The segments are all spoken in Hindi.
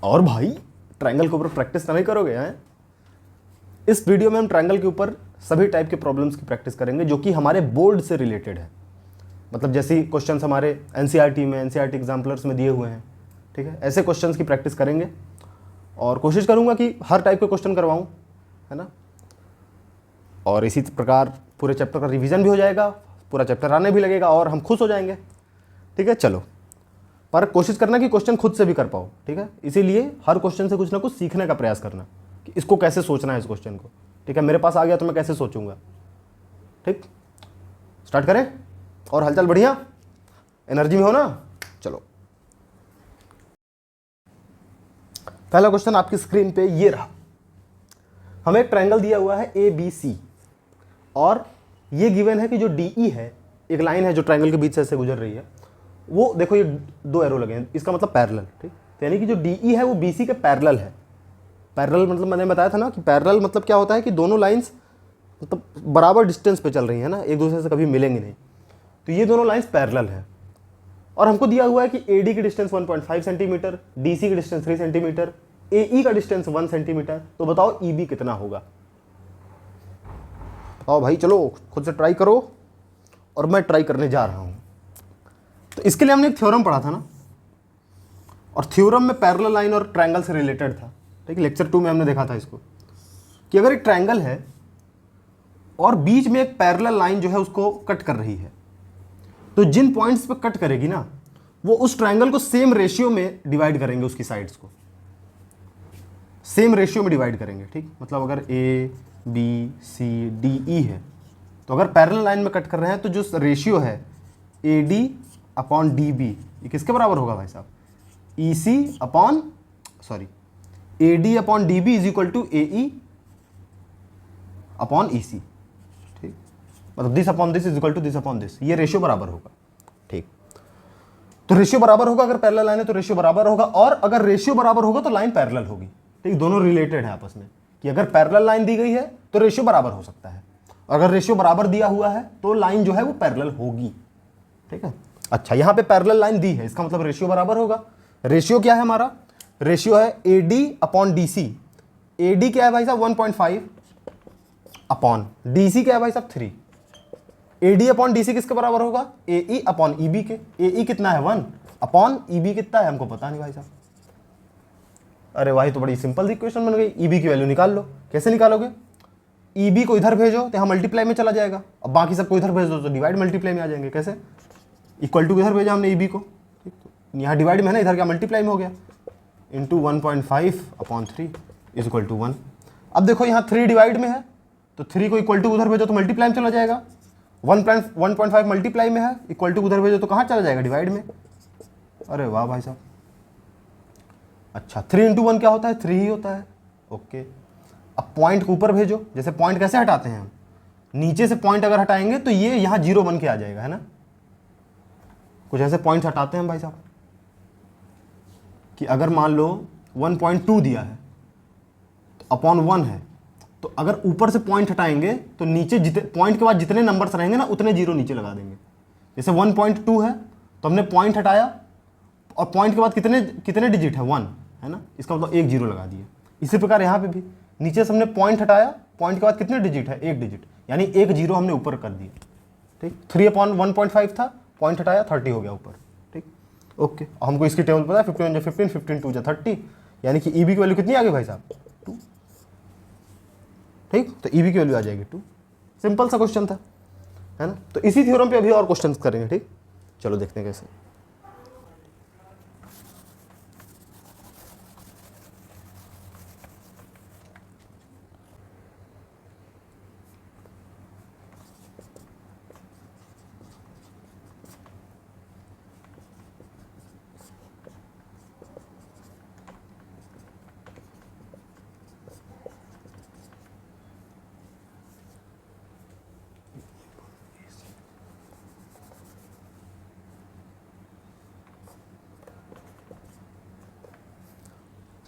और भाई ट्रायंगल के ऊपर प्रैक्टिस नहीं करोगे हैं? इस वीडियो में हम ट्रायंगल के ऊपर सभी टाइप के प्रॉब्लम्स की प्रैक्टिस करेंगे जो कि हमारे बोर्ड से रिलेटेड है। मतलब जैसे क्वेश्चंस हमारे एनसीईआरटी में, एनसीईआरटी एग्जाम्पलर्स में दिए हुए हैं, ठीक है, ऐसे क्वेश्चंस की प्रैक्टिस करेंगे और कोशिश करूंगा कि हर टाइप के क्वेश्चन करवाऊं, है ना। और इसी प्रकार पूरे चैप्टर का रिवीजन भी हो जाएगा, पूरा चैप्टर आने भी लगेगा और हम खुश हो जाएंगे, ठीक है। चलो, पर कोशिश करना कि क्वेश्चन खुद से भी कर पाओ, ठीक है। इसीलिए हर क्वेश्चन से कुछ ना कुछ सीखने का प्रयास करना कि इसको कैसे सोचना है, इस क्वेश्चन को, ठीक है। मेरे पास आ गया तो मैं कैसे सोचूंगा, ठीक। स्टार्ट करें। और हालचाल बढ़िया, एनर्जी में हो ना। चलो, पहला क्वेश्चन आपकी स्क्रीन पे ये रहा। हमें एक ट्रायंगल दिया हुआ है ABC और ये गिवन है कि जो DE है, एक लाइन है जो ट्रायंगल के बीच से ऐसे गुजर रही है, वो देखो ये दो एरो लगे हैं, इसका मतलब पैरेलल, ठीक। तो यानी कि जो DE है वो BC के पैरेलल है। पैरेलल मतलब मैंने बताया था ना कि पैरेलल मतलब क्या होता है कि दोनों लाइंस मतलब बराबर डिस्टेंस पे चल रही है ना, एक दूसरे से कभी मिलेंगी नहीं। तो ये दोनों लाइंस पैरेलल है और हमको दिया हुआ है कि AD की डिस्टेंस 1.5 सेंटीमीटर, DC की डिस्टेंस 3 सेंटीमीटर, AE का डिस्टेंस 1 सेंटीमीटर। तो बताओ EB कितना होगा। आओ भाई, चलो खुद से ट्राई करो और मैं ट्राई करने जा रहा हूं। तो इसके लिए हमने एक थ्योरम पढ़ा था ना, और थ्योरम में पैरेलल लाइन और ट्रायंगल से रिलेटेड था, ठीक है। लेक्चर 2 में हमने देखा था इसको कि अगर एक ट्रायंगल है और बीच में एक पैरेलल लाइन जो है उसको कट कर रही है, तो जिन पॉइंट्स पे कट करेगी ना, वो उस ट्रायंगल को सेम रेशियो में डिवाइड करेंगे, उसकी साइड्स को सेम रेशियो में डिवाइड करेंगे, ठीक। मतलब अगर ABCDE है, तो अगर पैरेलल लाइन में कट कर रहे हैं तो जो रेशियो है AD/DB ये किसके बराबर होगा भाई साहब? AD/DB is equal to AE/EC, ठीक। मतलब this upon this is equal to this upon this, ये रेशियो बराबर होगा, ठीक। तो रेशियो बराबर होगा, अगर पैरेलल लाइन है तो रेशियो बराबर होगा, और अगर रेशियो बराबर होगा तो लाइन पैरेलल होगी, ठीक। दोनों रिलेटेड है आपस में कि अगर पैरेलल लाइन दी गई है तो रेशियो बराबर हो सकता है, अगर रेशियो बराबर दिया हुआ है तो लाइन जो है वो पैरेलल होगी, ठीक है। अच्छा, यहां पे पैरेलल लाइन दी है, इसका मतलब रेशियो बराबर होगा। रेशियो क्या है हमारा? रेशियो है AD/DC। AD क्या है भाई साहब? 1.5 अपॉन DC क्या है भाई साहब? 3। AD/DC किसके बराबर होगा? AE/EB के। AE कितना है? 1 अपॉन EB कितना है हमको पता नहीं भाई साहब। अरे भाई, तो बड़ी सिंपल सी इक्वेशन बन गई। EB की वैल्यू निकाल लो। कैसे निकालोगे? EB को इधर भेजो तो यहाँ मल्टीप्लाई में चला जाएगा, अब बाकी सबको इधर भेज दो तो डिवाइड मल्टीप्लाई में आ जाएंगे। कैसे? इक्वल टू इधर भेजा हमने EB को, ठीक। तो यहाँ डिवाइड में है ना, इधर क्या मल्टीप्लाई में हो गया, इंटू 1.5/3 इज इक्वल टू 1। अब देखो यहाँ 3 डिवाइड में है तो 3 को इक्वल टू उधर भेजो तो मल्टीप्लाई में चला जाएगा। 1.5 मल्टीप्लाई में है, इक्वल टू उधर भेजो तो कहाँ चला जाएगा? डिवाइड में। अरे वाह भाई साहब। अच्छा, 3 इंटू 1 क्या होता है? 3 ही होता है, ओके। अब पॉइंट को ऊपर भेजो। जैसे पॉइंट कैसे हटाते हैं हम? नीचे से पॉइंट अगर हटाएंगे तो ये यहाँ 0 बन के आ जाएगा, है ना। कुछ ऐसे पॉइंट हटाते हैं भाई साहब कि अगर मान लो 1.2 दिया है तो अपॉन 1 है, तो अगर ऊपर से पॉइंट हटाएंगे तो नीचे पॉइंट के बाद जितने नंबर्स रहेंगे ना उतने 0 नीचे लगा देंगे। जैसे 1.2 है तो हमने पॉइंट हटाया और पॉइंट के बाद कितने डिजिट है? 1, है ना। इसका मतलब 1 0 लगा दिए। इसी प्रकार यहाँ पे भी नीचे से हमने पॉइंट हटाया, पॉइंट के बाद कितने डिजिट है? 1 डिजिट, यानी 1 0 हमने ऊपर कर दिया, ठीक। 3/1.5 था, पॉइंट हटाया, 30 हो गया ऊपर, ठीक, ओके। हमको इसकी टेबल पता है, 15 × 15, 15 × 2 = 30, यानी कि EB की वैल्यू कितनी आ गई भाई साहब? 2, ठीक। तो EB की वैल्यू आ जाएगी 2। सिंपल सा क्वेश्चन था, है ना। तो इसी थ्योरम पे अभी और क्वेश्चन करेंगे, ठीक। चलो देखते हैं कैसे।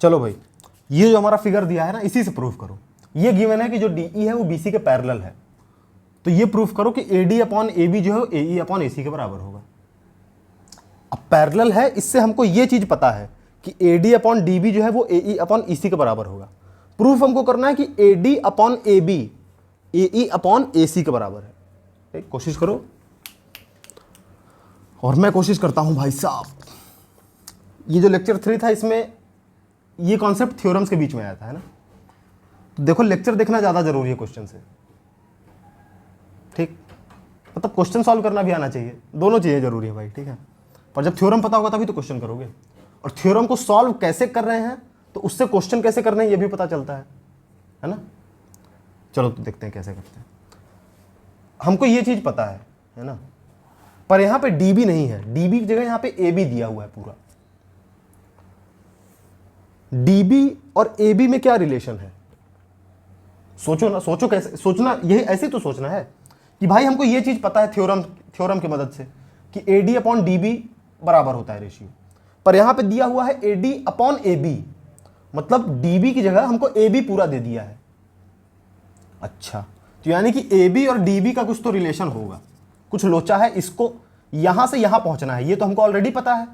चलो भाई, ये जो हमारा फिगर दिया है ना, इसी से प्रूफ करो। ये गिवन है कि जो DE है वो BC के पैरेलल है, तो ये प्रूफ करो कि AD/AB जो है AE/AC के बराबर होगा। अब पैरेलल है, इससे हमको ये चीज पता है कि A D upon D B जो है वो ए ई अपॉन ई सी के बराबर होगा। प्रूफ हमको करना है कि A D upon A B A E upon A C के बराबर है। ठीक, कोशिश करो, और मैं कोशिश करता हूं भाई साहब। ये जो लेक्चर 3 था इसमें ये कॉन्सेप्ट थ्योरम्स के बीच में आया था, है ना। तो देखो लेक्चर देखना ज़्यादा जरूरी है क्वेश्चन से। ठीक, मतलब क्वेश्चन सॉल्व करना भी आना चाहिए, दोनों चीज़ें जरूरी है भाई। ठीक है, पर जब थ्योरम पता होगा तभी तो क्वेश्चन करोगे, और थ्योरम को सॉल्व कैसे कर रहे हैं तो उससे क्वेश्चन कैसे करने हैं ये भी पता चलता है ना। चलो तो देखते हैं कैसे करते हैं। हमको ये चीज़ पता है ना, पर यहां पे db नहीं है, db की जगह यहां पे ab दिया हुआ है पूरा। db और ab में क्या रिलेशन है, सोचो ना, सोचो कैसे सोचना, यही ऐसे तो सोचना है कि भाई हमको ये चीज पता है थ्योरम की मदद से कि ad अपॉन डी बराबर होता है रेशियो, पर यहां पे दिया हुआ है ad अपॉन ab, मतलब db की जगह हमको ab पूरा दे दिया है। अच्छा, तो यानी कि ab और db का कुछ तो रिलेशन होगा, कुछ लोचा है, इसको यहां से यहां पहुंचना है, ये तो हमको ऑलरेडी पता है,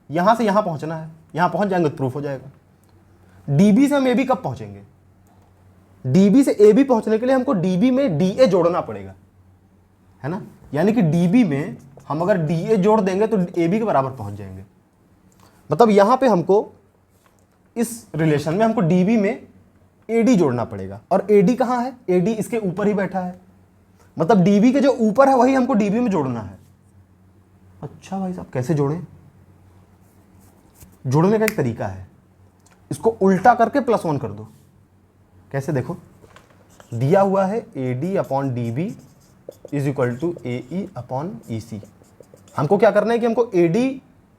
यहां से यहां पहुंचना है, यहां पहुंच जाएंगे तो प्रूफ हो जाएगा। db से हम ab कब पहुंचेंगे, db से ab पहुंचने के लिए हमको db में da जोड़ना पड़ेगा, है ना। यानी कि db में हम अगर da जोड़ देंगे तो ab के बराबर पहुंच जाएंगे। मतलब यहां पे हमको इस रिलेशन में हमको db में ad जोड़ना पड़ेगा, और ad कहां है, ad इसके ऊपर ही बैठा है, मतलब db के जो ऊपर है वही हमको db में जोड़ना है। अच्छा भाई साहब, कैसे जोड़ें, जोड़ने का एक तरीका है, इसको उल्टा करके +1 कर दो। कैसे, देखो दिया हुआ है ad upon D B is equal to A E upon E C. हमको क्या करना है कि हमको ad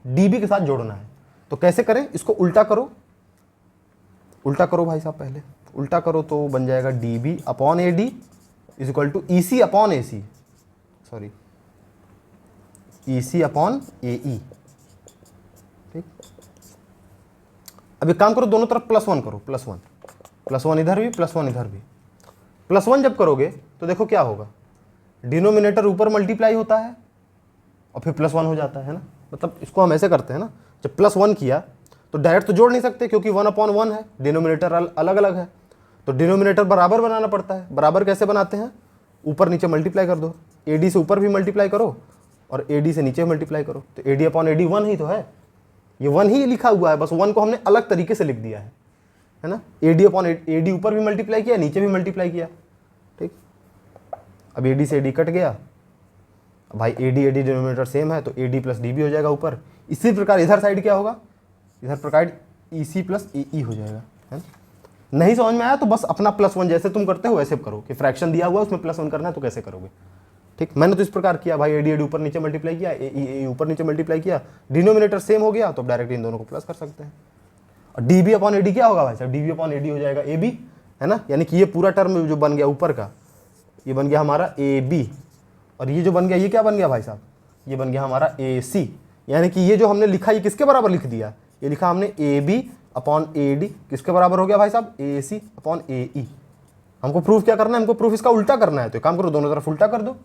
db के साथ जोड़ना है, तो कैसे करें, इसको उल्टा करो, उल्टा करो भाई साहब, पहले उल्टा करो तो बन जाएगा db upon ad is equal to E C upon A C, sorry E C upon A E. ठीक, अब एक काम करो, दोनों तरफ +1 करो, +1 इधर भी, +1 इधर भी। +1 जब करोगे तो देखो क्या होगा, डिनोमिनेटर ऊपर मल्टीप्लाई होता है और फिर +1 हो जाता है ना। मतलब इसको हम ऐसे करते हैं ना, जब +1 किया तो डायरेक्ट तो जोड़ नहीं सकते क्योंकि 1/1 है, डिनोमिनेटर अलग अलग है, तो डिनोमिनेटर बराबर बनाना पड़ता है। बराबर कैसे बनाते हैं, ऊपर नीचे मल्टीप्लाई कर दो, ad से ऊपर भी मल्टीप्लाई करो और ad से नीचे मल्टीप्लाई करो, तो ad अपॉन ad 1 ही तो है, ये 1 ही लिखा हुआ है, बस 1 को हमने अलग तरीके से लिख दिया है ना। ad अपॉन ad ऊपर भी मल्टीप्लाई किया, नीचे भी मल्टीप्लाई किया। ठीक, अब ad से ad कट गया, भाई ad डिनोमिनेटर सेम है तो ad प्लस db हो जाएगा ऊपर। इसी प्रकार इधर साइड क्या होगा, इधर प्रकार ec प्लस ae हो जाएगा, है ना। नहीं समझ में आया तो बस अपना +1 जैसे तुम करते हो वैसे करो, कि फ्रैक्शन दिया हुआ है उसमें +1 करना है तो कैसे करोगे। ठीक, मैंने तो इस प्रकार किया भाई, ad ऊपर नीचे मल्टीप्लाई किया, ae ऊपर नीचे मल्टीप्लाई किया, डिनोमिनेटर सेम हो गया तो डायरेक्ट इन दोनों को प्लस कर सकते हैं। और db अपॉन ad क्या होगा भाई साहब, db अपॉन ad हो जाएगा ab, है ना। यानी कि ये पूरा टर्म जो बन गया ऊपर का, ये बन गया हमारा ab, और ये जो बन गया ये क्या बन गया भाई साहब, ये बन गया हमारा ac। यानी कि ये जो हमने लिखा ये किसके बराबर लिख दिया, ये लिखा हमने ab अपॉन ad, किसके बराबर हो गया भाई साहब, ac अपॉन ae। हमको प्रूफ क्या करना है, हमको प्रूफ इसका उल्टा करना है, तो काम करो दोनों तरफ उल्टा कर दो।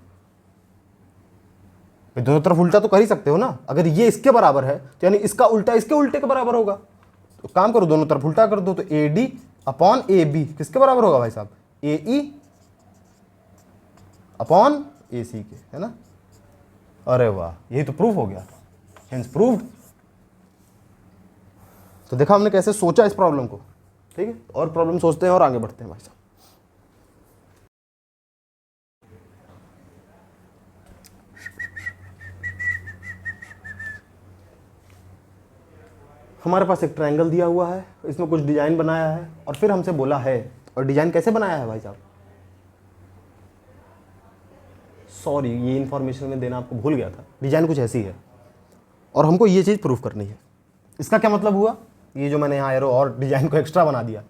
दोनों तरफ उल्टा तो कर ही सकते हो ना, अगर ये इसके बराबर है तो यानी इसका उल्टा इसके उल्टे के बराबर होगा, तो काम करो दोनों तरफ उल्टा कर दो, तो ad अपॉन ab किसके बराबर होगा भाई साहब, ae अपॉन ac के, है ना। अरे वाह, यही तो प्रूफ हो गया, हेंस प्रूव्ड। तो देखा हमने कैसे सोचा इस प्रॉब्लम को। ठीक है, और प्रॉब्लम सोचते हैं और आगे बढ़ते हैं भाई साहब। हमारे पास एक ट्रायंगल दिया हुआ है, इसमें कुछ डिजाइन बनाया है और फिर हमसे बोला है, और डिजाइन कैसे बनाया है भाई साहब, सॉरी ये इन्फॉर्मेशन में देना आपको भूल गया था। डिजाइन कुछ ऐसी है और हमको ये चीज़ प्रूफ करनी है। इसका क्या मतलब हुआ, ये जो मैंने यहाँ एरो और डिजाइन को एक्स्ट्रा बना दिया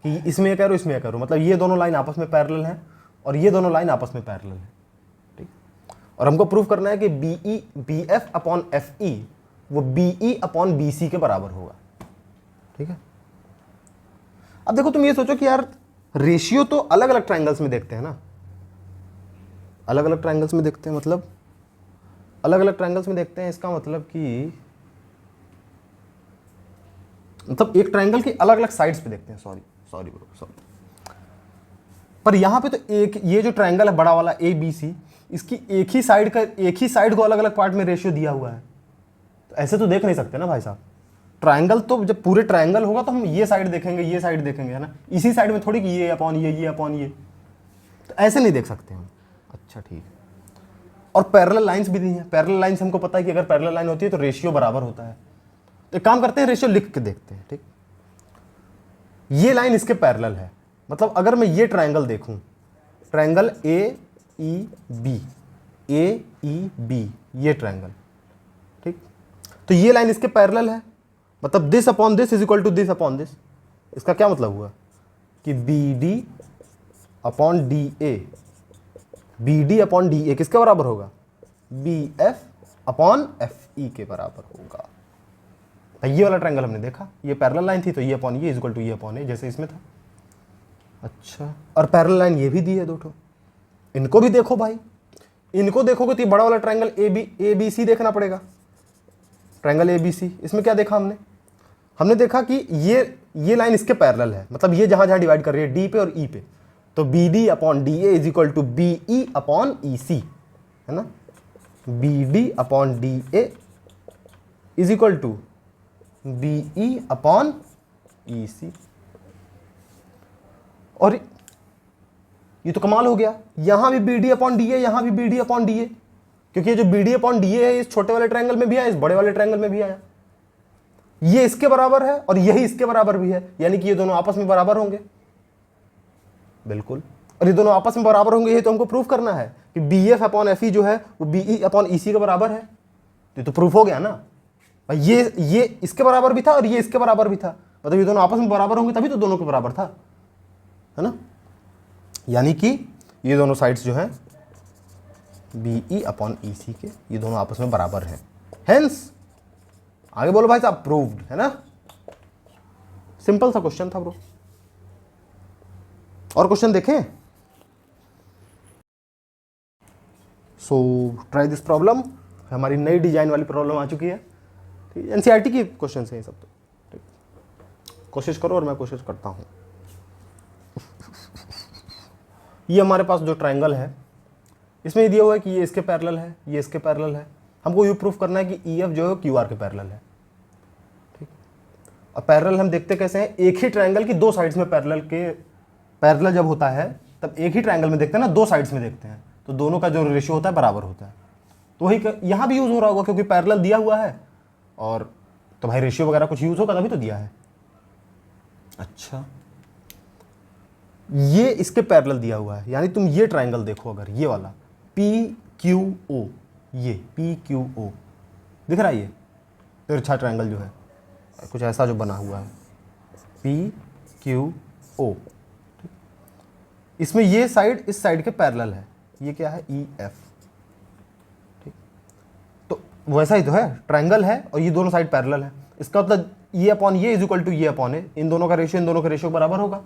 कि इसमें एक एरो इसमें एक एरो, मतलब ये दोनों लाइन आपस में पैरेलल हैं और ये दोनों लाइन आपस में पैरेलल हैं। ठीक, और हमको प्रूफ करना है कि B F upon F E वो BE अपॉन BC के बराबर होगा। ठीक है, अब देखो तुम ये सोचो कि यार रेशियो तो अलग अलग ट्रायंगल्स में देखते हैं ना, अलग अलग ट्रायंगल्स में देखते हैं, मतलब अलग अलग ट्रायंगल्स में देखते हैं, इसका मतलब कि मतलब एक ट्रायंगल की अलग अलग साइड्स पे देखते हैं, सॉरी ब्रो सॉरी। पर यहाँ पे तो एक ये जो ट्रायंगल है बड़ा वाला ABC, इसकी एक ही साइड को अलग अलग पार्ट में रेशियो दिया हुआ है। तो ऐसे तो देख नहीं सकते ना भाई साहब। ट्रायंगल तो जब पूरे ट्रायंगल होगा तो हम ये साइड देखेंगे, ये साइड देखेंगे, है ना, इसी साइड में थोड़ी कि ये अपॉन ये अपॉन ये, तो ऐसे नहीं देख सकते हम। अच्छा ठीक है। और पैरेलल लाइंस भी दी हैं। पैरेलल लाइंस हमको पता है कि अगर पैरेलल लाइन होती है तो रेशियो बराबर होता है। तो एक काम करते हैं, रेशियो लिख के देखते हैं। ठीक, ये लाइन इसके पैरेलल है, मतलब अगर मैं ये ट्रायंगल देखूं, ट्रायंगल AEB, ये ट्रायंगल, ठीक, तो ये लाइन इसके पैरेलल है, मतलब this upon this is equal to this upon this. इसका क्या मतलब हुआ कि BD अपॉन DA किसके बराबर होगा? BF अपॉन FE के बराबर होगा। ये वाला ट्रायंगल हमने देखा, ये पैरेलल लाइन थी तो ये अपॉन ये इज इक्वल टू ये अपॉन ए, जैसे इसमें था। अच्छा, और पैरेलल लाइन ये भी दी है दो ठो, इनको भी देखो भाई। इनको देखोगे तो ये बड़ा वाला ट्रायंगल ABC देखना पड़ेगा। ट्रायंगल ABC, इसमें क्या देखा हमने देखा कि ये लाइन इसके पैरेलल है, मतलब ये जहां जहां डिवाइड कर रही है D पे और E पे, तो BD upon DA is equal to BE upon EC, है ना। BD upon DA is equal to BE upon EC। और ये तो कमाल हो गया, यहां भी BD अपॉन DA, यहां भी BD अपॉन DA, क्योंकि ये जो BD अपॉन DA है इस छोटे वाले ट्रायंगल में भी आया, इस बड़े वाले ट्रायंगल में भी आया। ये इसके बराबर है और यही इसके बराबर भी है, यानी कि ये दोनों आपस में बराबर होंगे। बिल्कुल, और ये दोनों आपस में बराबर होंगे, ये तो हमको प्रूफ करना है कि BF अपॉन FE जो है वो BE अपॉन EC के बराबर है। ये तो प्रूफ हो गया ना भाई। ये इसके बराबर भी था और ये इसके बराबर भी था, मतलब ये दोनों आपस में बराबर होंगे तभी तो दोनों के बराबर था, है ना। यानी कि ये दोनों साइड्स जो हैं BE अपॉन EC के, ये दोनों आपस में बराबर हैं। हेंस आगे बोलो भाई साहब, प्रूव्ड, है ना। सिंपल सा क्वेश्चन था ब्रो। और क्वेश्चन देखें। सो ट्राई दिस प्रॉब्लम, हमारी नई डिजाइन वाली प्रॉब्लम आ चुकी है। NCERT की क्वेश्चन है ये सब। तो ठीक, कोशिश करो और मैं कोशिश करता हूं। ये हमारे पास जो ट्रायंगल है इसमें ये दिया हुआ है कि ये इसके पैरेलल है, ये इसके पैरेलल है। हमको ये प्रूफ करना है कि EF जो है QR के पैरेलल है। ठीक, और पैरेलल हम देखते कैसे हैं, एक ही ट्रायंगल की दो साइड्स में पैरेलल जब होता है तब एक ही ट्रायंगल में देखते हैं ना, दो साइड्स में देखते हैं, तो दोनों का जो रेशियो होता है बराबर होता है। तो वही यहां भी यूज हो रहा होगा, क्योंकि पैरेलल दिया हुआ है और तो भाई रेशियो वगैरह कुछ यूज होगा तभी तो दिया है। अच्छा, ये इसके पैरेलल दिया हुआ है, यानी तुम ये ट्रायंगल देखो, अगर ये वाला PQO, ये PQO दिख रहा है, ये तिरछा ट्रायंगल जो है कुछ ऐसा जो बना हुआ है PQO, इसमें ये साइड इस साइड के पैरेलल है, ये क्या है EF। ठीक, तो वैसा ही तो है, ट्रायंगल है और ये दोनों साइड पैरेलल है, इसका मतलब ये अपॉन ये इज इक्वल टू ये अपॉन ए, इन दोनों का रेशियो बराबर होगा।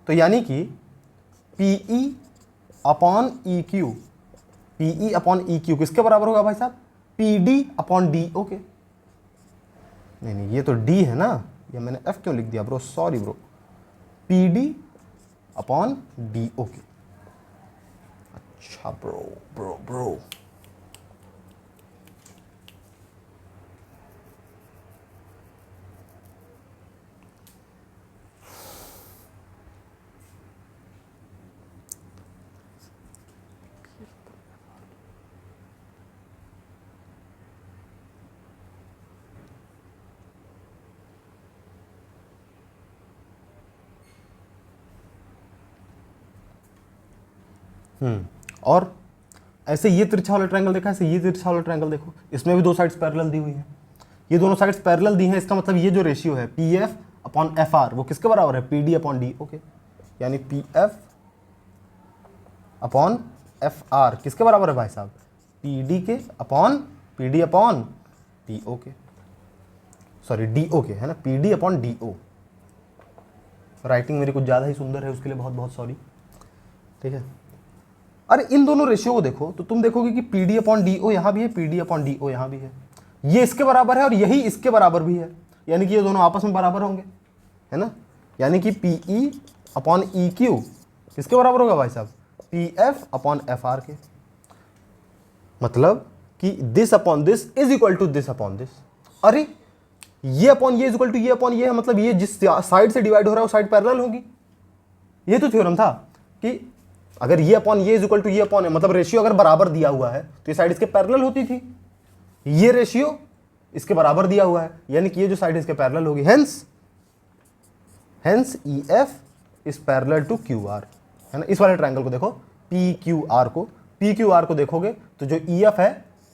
तो यानी कि PE upon EQ, PE upon EQ किसके बराबर होगा भाई साहब? PD अपॉन DO के। नहीं ये तो D है ना, ये मैंने F क्यों लिख दिया bro, sorry bro. PD upon DO के। अच्छा ब्रो और ऐसे ये तिरछा वाला ट्रायंगल देखा, ऐसे ये तिरछा वाला ट्रायंगल देखो, इसमें भी दो साइड्स पैरेलल दी हुई हैं। ये दोनों साइड्स पैरेलल दी हैं, इसका मतलब ये जो रेशियो है PF अपॉन FR वो किसके बराबर है? PD upon D। ओके, यानी PF अपॉन FR किसके बराबर है भाई साहब? PD के अपॉन PD अपॉन PO के, सॉरी DO के, है ना, PD अपॉन DO। राइटिंग मेरी कुछ ज़्यादा ही सुंदर है, उसके लिए बहुत बहुत सॉरी। ठीक है, अरे इन दोनों रेशियो को देखो तो तुम देखोगे कि PD अपॉन DO यहाँ भी है, PD अपॉन DO यहाँ भी है, ये इसके बराबर है और यही इसके बराबर भी है। यानी कि ये दोनों आपस में बराबर होंगे, है ना। यानी कि PE अपॉन EQ किसके बराबर होगा भाई साहब, PF अपॉन FR के। मतलब कि this upon this is equal to this upon this. अरे ये अपॉन ये इज इक्वल टू ये अपॉन ये है, मतलब ये जिस साइड से डिवाइड हो रहा है वो साइड पैरेलल होगी। ये तो थ्योरम था कि अगर ये अपॉन ये इज इक्वल टू ये अपॉन है, मतलब रेशियो अगर बराबर दिया हुआ है तो ये साइड इसके पैरेलल होती थी। ये रेशियो इसके बराबर दिया हुआ है, यानी कि ये जो साइड इसके पैरेलल होगी। Hence EF is parallel to QR, है ना। इस वाले ट्रायंगल को देखो, PQR को देखोगे तो जो EF है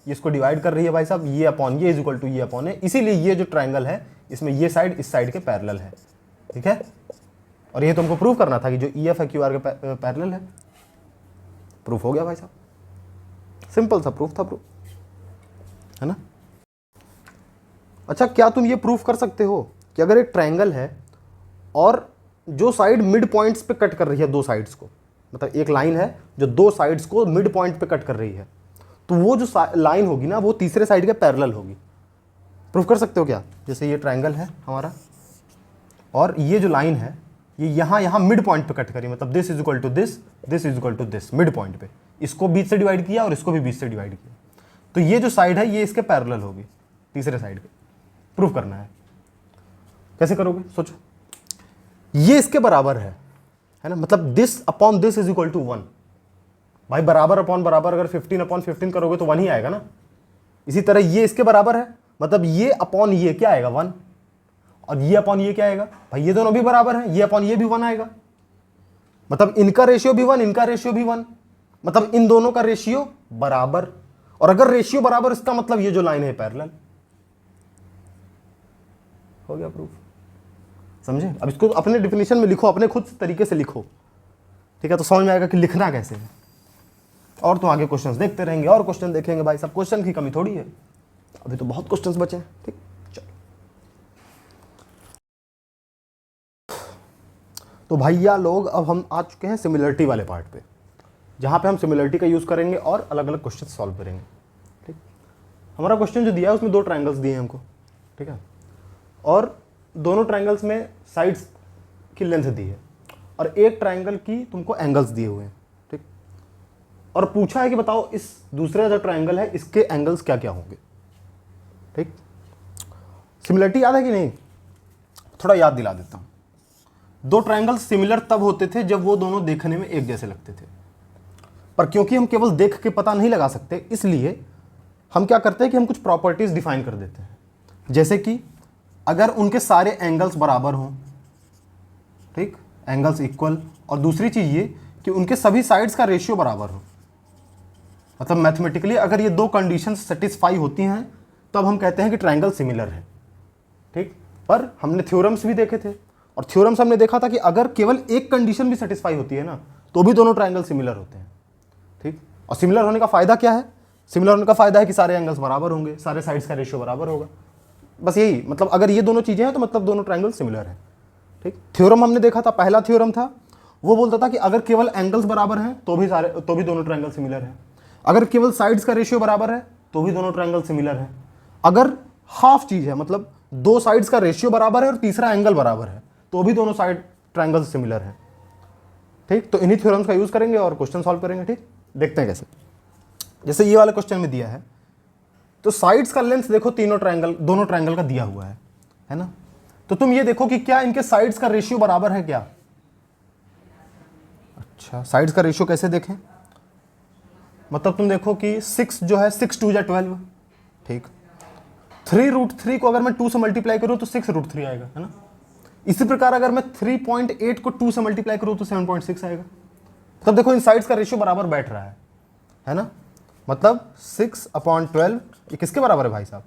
ये इसको डिवाइड कर रही है भाई साहब, ये अपॉन ये इज इक्वल टू ये अपॉन है, इसीलिए ये जो ट्रायंगल है इसमें ये साइड इस साइड के पैरेलल है, ठीक है। और ये तुमको प्रूव करना था कि जो EF है QR के पैरेलल है। प्रूफ हो गया भाई साहब, सिंपल सा प्रूफ था, प्रूफ, है ना। अच्छा, क्या तुम ये प्रूफ कर सकते हो कि अगर एक ट्रायंगल है और जो साइड मिड पॉइंट्स पे कट कर रही है दो साइड्स को, मतलब एक लाइन है जो दो साइड्स को मिड पॉइंट पे कट कर रही है, तो वो जो लाइन होगी ना वो तीसरे साइड के पैरेलल होगी। प्रूफ कर सकते हो क्या? जैसे ये ट्रायंगल है हमारा और ये जो लाइन है ये यहाँ मिड पॉइंट पे कट करी, मतलब this is equal to this, this is equal to this, mid point पे इसको बीच से डिवाइड किया और इसको भी बीच से डिवाइड किया, तो ये जो साइड है ये इसके पैरेलल होगी तीसरे साइड के। प्रूफ करना है, कैसे करोगे सोचो। ये इसके बराबर है ना, मतलब this upon this is equal to 1। भाई बराबर अपॉन बराबर अगर 15 अपॉन 15 करोगे तो 1 ही आएगा ना। इसी तरह ये इसके बराबर है, मतलब ये अपॉन ये क्या आएगा 1, और ये अपॉन ये क्या आएगा, भाई ये दोनों भी बराबर हैं, ये अपॉन ये भी 1 आएगा, मतलब इनका रेशियो भी 1, इनका रेशियो भी 1, मतलब इन दोनों का रेशियो बराबर। और अगर रेशियो बराबर इसका मतलब ये जो लाइन है पैरेलल। हो गया प्रूफ, समझे। अब इसको अपने डिफिनेशन में लिखो, अपने खुद तरीके से लिखो, ठीक है, तो समझ में आएगा कि लिखना कैसे है। और तो आगे क्वेश्चंस देखते रहेंगे और क्वेश्चन देखेंगे भाई, सब क्वेश्चन की कमी थोड़ी है, अभी तो बहुत क्वेश्चंस बचे हैं, ठीक। चलो तो भैया लोग, अब हम आ चुके हैं सिमिलरिटी वाले पार्ट पे, जहां पे हम सिमिलरिटी का यूज करेंगे और अलग अलग क्वेश्चन सॉल्व करेंगे, ठीक। हमारा क्वेश्चन जो दिया है उसमें 2 ट्रायंगल्स दिए हैं हमको, ठीक है, और दोनों ट्रायंगल्स में साइड्स की लेंथ दी है और एक ट्रायंगल की तुमको एंगल्स दिए हुए हैं, ठीक। और पूछा है कि बताओ इस दूसरा जो ट्रायंगल है इसके एंगल्स क्या क्या होंगे, ठीक। सिमिलरिटी याद है कि नहीं? थोड़ा याद दिला देता हूं। 2 ट्रायंगल्स सिमिलर तब होते थे जब वो दोनों देखने में एक जैसे लगते थे, पर क्योंकि हम केवल देख के पता नहीं लगा सकते, इसलिए हम क्या करते हैं कि हम कुछ प्रॉपर्टीज डिफाइन कर देते हैं। जैसे कि अगर उनके सारे एंगल्स बराबर हों, ठीक, एंगल्स इक्वल, और दूसरी चीज ये कि उनके सभी साइड्स का रेशियो बराबर हो, मतलब मैथमेटिकली अगर ये 2 कंडीशंस सेटिस्फाई होती हैं तब हम कहते हैं कि ट्रायंगल सिमिलर है, ठीक। पर हमने थ्योरम्स भी देखे थे और थ्योरम्स हमने देखा था कि अगर केवल एक कंडीशन भी सेटिस्फाई होती है ना तो भी दोनों ट्रायंगल सिमिलर होते हैं, ठीक। और सिमिलर होने का फायदा क्या है? सिमिलर होने का फायदा है कि सारे एंगल्स बराबर होंगे, सारे साइड्स का रेशियो बराबर होगा, बस यही, मतलब अगर ये दोनों चीजें हैं तो मतलब दोनों ट्रायंगल सिमिलर है, ठीक। थ्योरम हमने देखा था, पहला थ्योरम था वो बोलता था कि अगर केवल एंगल्स बराबर हैं तो भी दोनों ट्रायंगल सिमिलर है, अगर केवल साइड्स का रेशियो बराबर है तो भी दोनों ट्रायंगल सिमिलर है, अगर हाफ चीज है मतलब 2 साइड्स का रेशियो बराबर है और तीसरा एंगल बराबर है तो भी दोनों साइड ट्रायंगल सिमिलर है, ठीक। तो इन्हीं थ्योरम्स का यूज करेंगे और क्वेश्चन सॉल्व करेंगे, ठीक। देखते हैं कैसे। जैसे ये वाले क्वेश्चन में दिया है तो साइड्स का लेंथ देखो, दोनों ट्रायंगल का दिया हुआ है ना, तो तुम ये देखो कि क्या इनके साइड्स का रेशियो बराबर है क्या। अच्छा, साइड्स का रेशियो कैसे देखें? मतलब तुम देखो कि 6 जो है 6 2 12, ठीक। 3√3 को अगर मैं 2 से मल्टीप्लाई करूं तो 6√3 आएगा, है ना। इसी प्रकार अगर मैं 3.8 को 2 से मल्टीप्लाई करूं तो 7.6 आएगा। तब देखो इन साइड्स का रेशियो बराबर बैठ रहा है ना। मतलब 6/12 ये किसके बराबर है भाई साहब?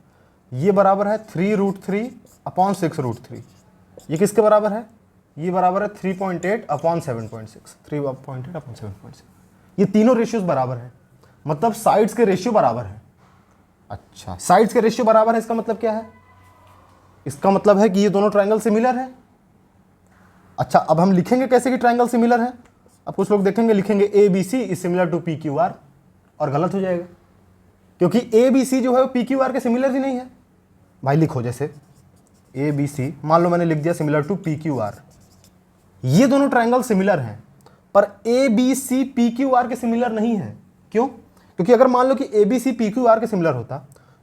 ये बराबर है 3√3/6√3। ये किसके बराबर है? ये बराबर है 3.8/7.6, 3.8/7.6। ये तीनों रेशियोज बराबर है, मतलब साइड्स के रेशियो बराबर है। अच्छा, साइड्स के रेशियो बराबर है, इसका मतलब क्या है? इसका मतलब है कि ये दोनों ट्रायंगल सिमिलर है। अच्छा, अब हम लिखेंगे कैसे कि ट्रायंगल सिमिलर है? अब कुछ लोग देखेंगे लिखेंगे ABC is similar to PQR, और गलत हो जाएगा क्योंकि ABC जो है वो PQR के सिमिलर ही नहीं है। भाई लिखो, जैसे ए बी सी, मान लो मैंने लिख दिया similar to P Q R, ये दोनों ट्रायंगल सिमिलर हैं, पर A B C P Q R के सिमिलर नहीं है। क्यों? क्योंकि अगर मान लो कि A B C P Q R के सिमिलर होता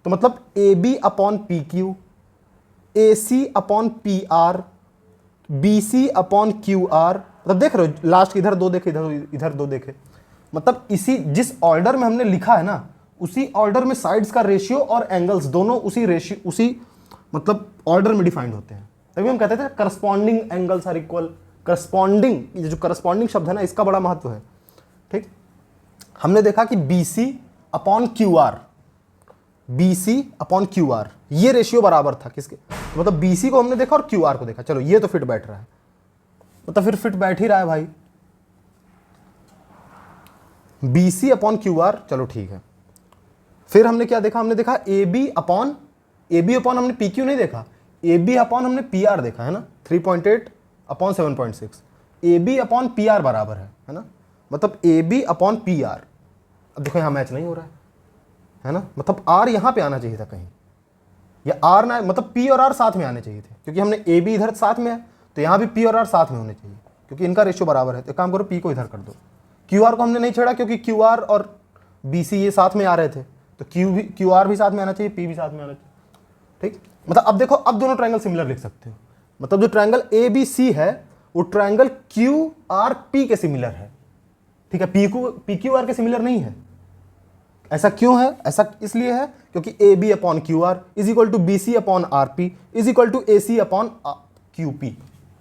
तो मतलब A B upon P Q, A C upon P R, B C upon Q R, मतलब देख रहे हो लास्ट इधर दो देखे, इधर दो देखे, मतलब इसी जिस ऑर्डर में हमने लिखा है ना, उसी ऑर्डर में साइड्स का रेशियो और एंगल्स दोनों उसी रेशियो, उसी मतलब ऑर्डर में डिफाइंड होते हैं। तभी हम कहते थे corresponding angles are equal. Corresponding, ये जो करस्पॉन्डिंग शब्द है ना, इसका बड़ा महत्व है। ठीक, हमने देखा कि B C upon Q R, B C upon Q R, ये रेशियो बराबर था किसके, मतलब बी सी को हमने देखा और क्यू आर को देखा। चलो ये तो फिट बैठ रहा है, मतलब फिर फिट बैठ ही रहा है भाई, B C upon Q R, चलो ठीक है। फिर हमने क्या देखा, हमने देखा ए बी अपॉन हमने पी क्यू नहीं देखा, ए बी अपॉन हमने पी आर देखा है ना, 3.8 upon 7.6, A B upon P R बराबर है ना, मतलब A B upon P R. अब देखो यहाँ मैच नहीं हो रहा है ना, मतलब आर यहाँ पे आना चाहिए था कहीं, या आर ना, मतलब पी और आर साथ में आने चाहिए थे, क्योंकि हमने ए बी इधर साथ में है तो यहाँ भी पी और आर साथ में होने चाहिए, क्योंकि इनका रेशियो बराबर है। तो काम करो, पी को इधर कर दो, क्यू आर को हमने नहीं छेड़ा क्योंकि क्यू आर और बी सी ये साथ में आ रहे थे, तो क्यू आर भी साथ में आना चाहिए, पी भी साथ में आना चाहिए। ठीक, मतलब अब देखो, अब दोनों ट्रायंगल सिमिलर लिख सकते हो, मतलब जो ट्रायंगल ए बी सी है वो ट्रायंगल क्यू आर पी के सिमिलर है। ठीक है, पी क्यू आर के सिमिलर नहीं है। ऐसा क्यों है? ऐसा इसलिए है क्योंकि A B upon Q R is equal to B C upon R P is equal to A C upon Q P,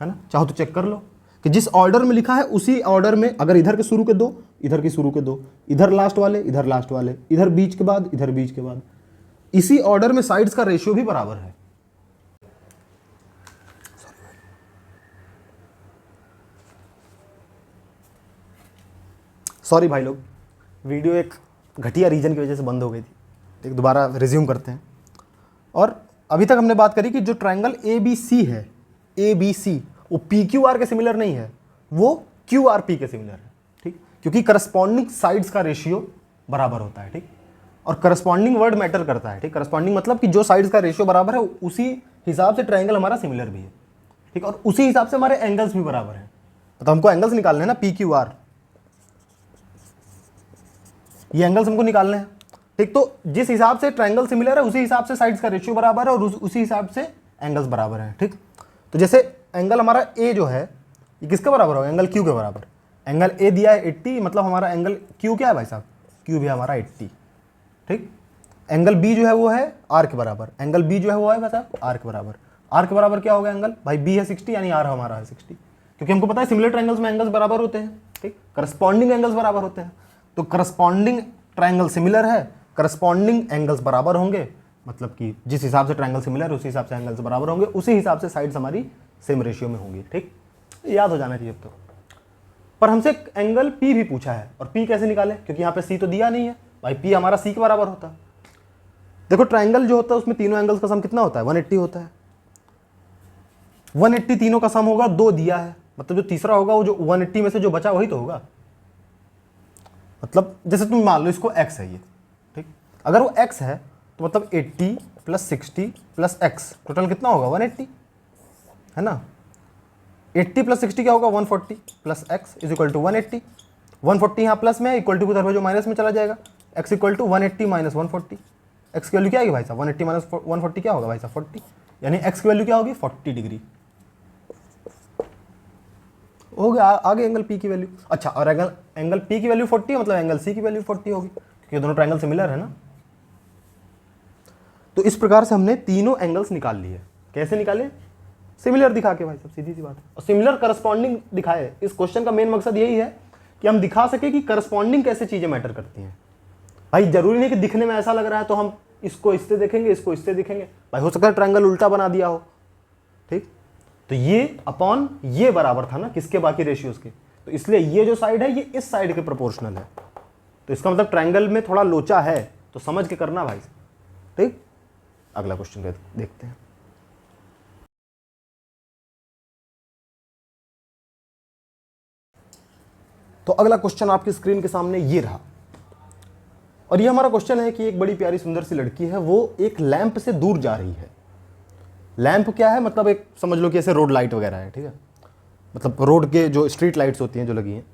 है ना। चाहो तो चेक कर लो कि जिस ऑर्डर में लिखा है उसी ऑर्डर में, अगर इधर के शुरू के दो, इधर के शुरू के दो, इधर लास्ट वाले, इधर लास्ट वाले, इधर बीच के बाद, इधर बीच के बाद, इसी ऑर्डर में साइड्स का रेशियो भी बराबर है। सॉरी भाई लोग, वीडियो एक घटिया रीजन की वजह से बंद हो गई थी, एक दोबारा रिज्यूम करते हैं। और अभी तक हमने बात करी कि जो ट्रायंगल ए बी सी है, ए बी सी, वो पी क्यू आर के सिमिलर नहीं है, वो क्यू आर पी के सिमिलर है। ठीक, क्योंकि करस्पॉन्डिंग साइड्स का रेशियो बराबर होता है। ठीक, और करस्पॉन्डिंग वर्ड मैटर करता है। ठीक, करस्पॉन्डिंग मतलब कि जो साइड्स का रेशियो बराबर है उसी हिसाब से ट्रायंगल हमारा सिमिलर भी है। ठीक, और उसी हिसाब से हमारे एंगल्स भी बराबर हैं। तो हमको एंगल्स निकालने हैं ना, पी क्यू आर, ये एंगल्स हमको निकालने हैं। ठीक, तो जिस हिसाब से ट्रायंगल सिमिलर है उसी हिसाब से साइड्स का रेशियो बराबर है और उसी हिसाब से एंगल्स बराबर हैं। ठीक, तो जैसे एंगल हमारा ए जो है ये किसके बराबर होगा? एंगल क्यू के बराबर। एंगल ए दिया है 80, मतलब हमारा एंगल क्यू क्या है भाई साहब? क्यू भी हमारा 80। ठीक, एंगल बी जो है वो है आर के बराबर, एंगल बी जो है वो है भाई साहब आर के बराबर। आर के बराबर क्या होगा एंगल? भाई बी है 60 यानी आर हमारा है 60, क्योंकि हमको पता है सिमिलर ट्रायंगल्स में एंगल्स बराबर होते हैं। ठीक, करस्पॉन्डिंग एंगल्स बराबर होते हैं, तो करस्पॉन्डिंग ट्रायंगल सिमिलर है, करस्पॉन्डिंग एंगल्स बराबर होंगे, मतलब कि जिस हिसाब से ट्रायंगल सिमिलर है उसी हिसाब से एंगल्स बराबर होंगे, उसी हिसाब से साइड्स हमारी सेम रेशियो में होंगी। ठीक, याद हो जाना चाहिए अब तो। पर हमसे एंगल पी भी पूछा है, और पी कैसे निकाले? क्योंकि यहाँ पे सी तो दिया नहीं है भाई, पी हमारा सी के बराबर होता है। देखो ट्रायंगल जो होता है उसमें तीनों एंगल्स का सम कितना होता है? 180 होता है। 180 तीनों का सम होगा, 2 दिया है, मतलब जो तीसरा होगा वो जो 180 में से जो बचा वही तो होगा। मतलब जैसे तुम मान लो इसको x है ये, ठीक, अगर वो x है तो मतलब 80 + 60 + x टोटल कितना होगा? 180, है ना। 80 + 60 क्या होगा? 140 + x = 180। 140 यहाँ प्लस में है, इक्वल टू उधर जो माइनस में चला जाएगा, x = 180 - 140। x की वैल्यू क्या आएगी भाई साहब? 180 - 140 क्या होगा भाई साहब? 40, यानी x की वैल्यू क्या होगी? 40 डिग्री हो गया। आगे एंगल P की वैल्यू, अच्छा, और एंगल P की वैल्यू 40 है, मतलब एंगल C की वैल्यू 40 होगी, क्योंकि दोनों ट्रायंगल सिमिलर है ना। तो इस प्रकार से हमने तीनों एंगल्स निकाल लिए। कैसे निकाले? सिमिलर दिखा के भाई साहब, सीधी सी बात है। और सिमिलर करस्पॉन्डिंग दिखाए। इस क्वेश्चन का मेन मकसद यही है कि हम दिखा सके कि करस्पॉन्डिंग कैसे चीजें मैटर करती हैं। भाई जरूरी नहीं कि दिखने में ऐसा लग रहा है तो हम इसको इससे देखेंगे, इसको इससे देखेंगे, भाई हो सकता है ट्रायंगल उल्टा बना दिया हो। ठीक, तो ये अपॉन ये बराबर था ना किसके? बाकी रेशियोज के। तो इसलिए ये जो साइड है ये इस साइड के प्रोपोर्शनल है, तो इसका मतलब ट्रायंगल में थोड़ा लोचा है, तो समझ के करना भाई। ठीक, अगला क्वेश्चन देखते हैं। तो अगला क्वेश्चन आपकी स्क्रीन के सामने ये रहा, और ये हमारा क्वेश्चन है कि एक बड़ी प्यारी सुंदर सी लड़की है, वो एक लैंप से दूर जा रही है। लैंप क्या है, मतलब एक समझ लो कि ऐसे रोड लाइट वगैरह है, ठीक है, मतलब रोड के जो स्ट्रीट लाइट्स होती हैं जो लगी हैं,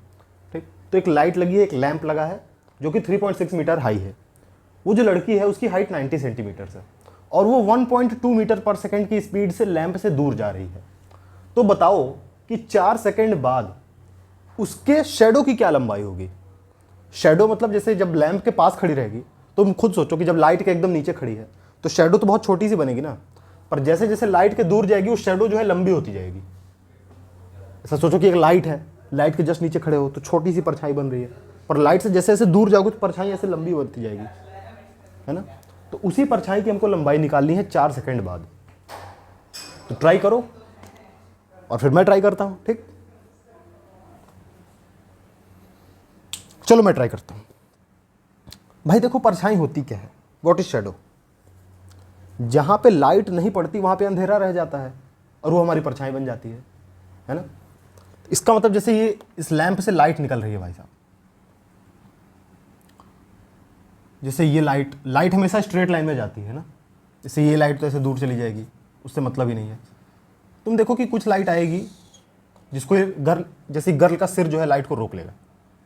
ठीक। तो एक लाइट लगी है, एक लैंप लगा है जो कि 3.6 मीटर हाई है। वो जो लड़की है उसकी हाइट 90 सेंटीमीटर है और वो 1.2 मीटर पर सेकंड की स्पीड से लैंप से दूर जा रही है। तो बताओ कि 4 सेकंड बाद उसके शेडो की क्या लंबाई होगी। शेडो मतलब जैसे जब लैंप के पास खड़ी रहेगी, तो तुम खुद सोचो कि जब लाइट के एकदम नीचे खड़ी है तो शेडो तो बहुत छोटी सी बनेगी ना, पर जैसे जैसे लाइट के दूर जाएगी वो शेडो जो है लंबी होती जाएगी। ऐसा सोचो कि एक लाइट है, लाइट के जस्ट नीचे खड़े हो तो छोटी सी परछाई बन रही है, पर लाइट से जैसे जैसे दूर जाओगे तो परछाई ऐसे लंबी बनती जाएगी, है ना। तो उसी परछाई की हमको लंबाई निकालनी है 4 सेकंड बाद। तो ट्राई करो और फिर मैं ट्राई करता हूं, ठीक। चलो मैं ट्राई करता हूं। भाई देखो परछाई होती क्या है, व्हाट इज शैडो। जहां पे लाइट नहीं पड़ती वहां पे अंधेरा रह जाता है और वो हमारी परछाई बन जाती है ना। इसका मतलब जैसे ये इस लैंप से लाइट निकल रही है भाई साहब, जैसे ये लाइट हमेशा स्ट्रेट लाइन में जाती है ना, जैसे ये लाइट तो ऐसे दूर चली जाएगी, उससे मतलब ही नहीं है। तुम देखो कि कुछ लाइट आएगी जिसको ये गर्ल, जैसे गर्ल का सिर जो है लाइट को रोक लेगा,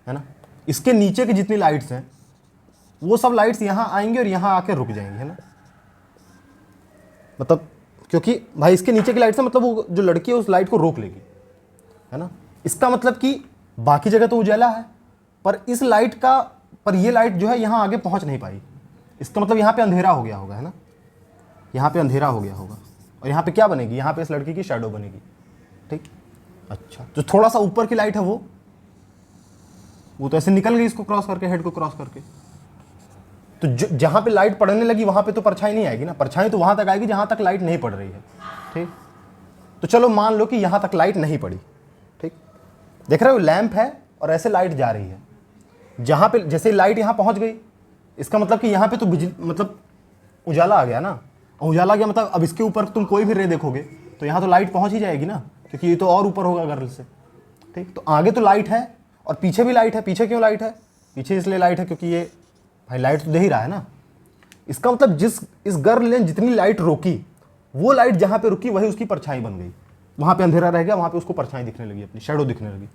है ना। इसके नीचे की जितनी लाइट्स हैं वो सब लाइट्स यहाँ आएंगी और यहाँ आके रुक जाएंगी, है ना। मतलब क्योंकि भाई इसके नीचे की लाइट से मतलब वो जो लड़की है उस लाइट को रोक लेगी, है ना। इसका मतलब कि बाकी जगह तो उजाला है पर इस लाइट का, पर ये लाइट जो है यहाँ आगे पहुँच नहीं पाई। इसका मतलब यहाँ पे अंधेरा हो गया होगा, है ना, यहाँ पे अंधेरा हो गया होगा और यहाँ पे क्या बनेगी, यहाँ पे इस लड़की की शैडो बनेगी, ठीक। अच्छा, जो थोड़ा सा ऊपर की लाइट है वो तो ऐसे निकल गई इसको क्रॉस करके, हेड को क्रॉस करके। तो जहां पे लाइट पड़ने लगी वहां पे तो परछाई नहीं आएगी ना, परछाई तो वहां तक आएगी जहां तक लाइट नहीं पड़ रही है, ठीक। तो चलो मान लो कि यहां तक लाइट नहीं पड़ी, ठीक। देख रहे हो लैंप है और ऐसे लाइट जा रही है, जहां पे जैसे लाइट यहां पहुंच गई इसका मतलब कि यहां पे तो बिजली, मतलब उजाला आ गया ना। उजाला गया मतलब अब इसके ऊपर तुम कोई भी रे देखोगे तो यहाँ तो लाइट पहुंच ही जाएगी ना, क्योंकि ये तो और ऊपर होगा गर्ल से, ठीक। तो आगे तो लाइट है और पीछे भी लाइट है। पीछे क्यों लाइट है, पीछे इसलिए लाइट है क्योंकि ये भाई लाइट तो दे ही रहा है ना। इसका मतलब इस गर्ल ने जितनी लाइट रोकी वो लाइट जहां पे रुकी वही उसकी परछाई बन गई। वहां पे अंधेरा रह गया, वहां पे उसको परछाई दिखने लगी, अपनी शैडो दिखने लगी।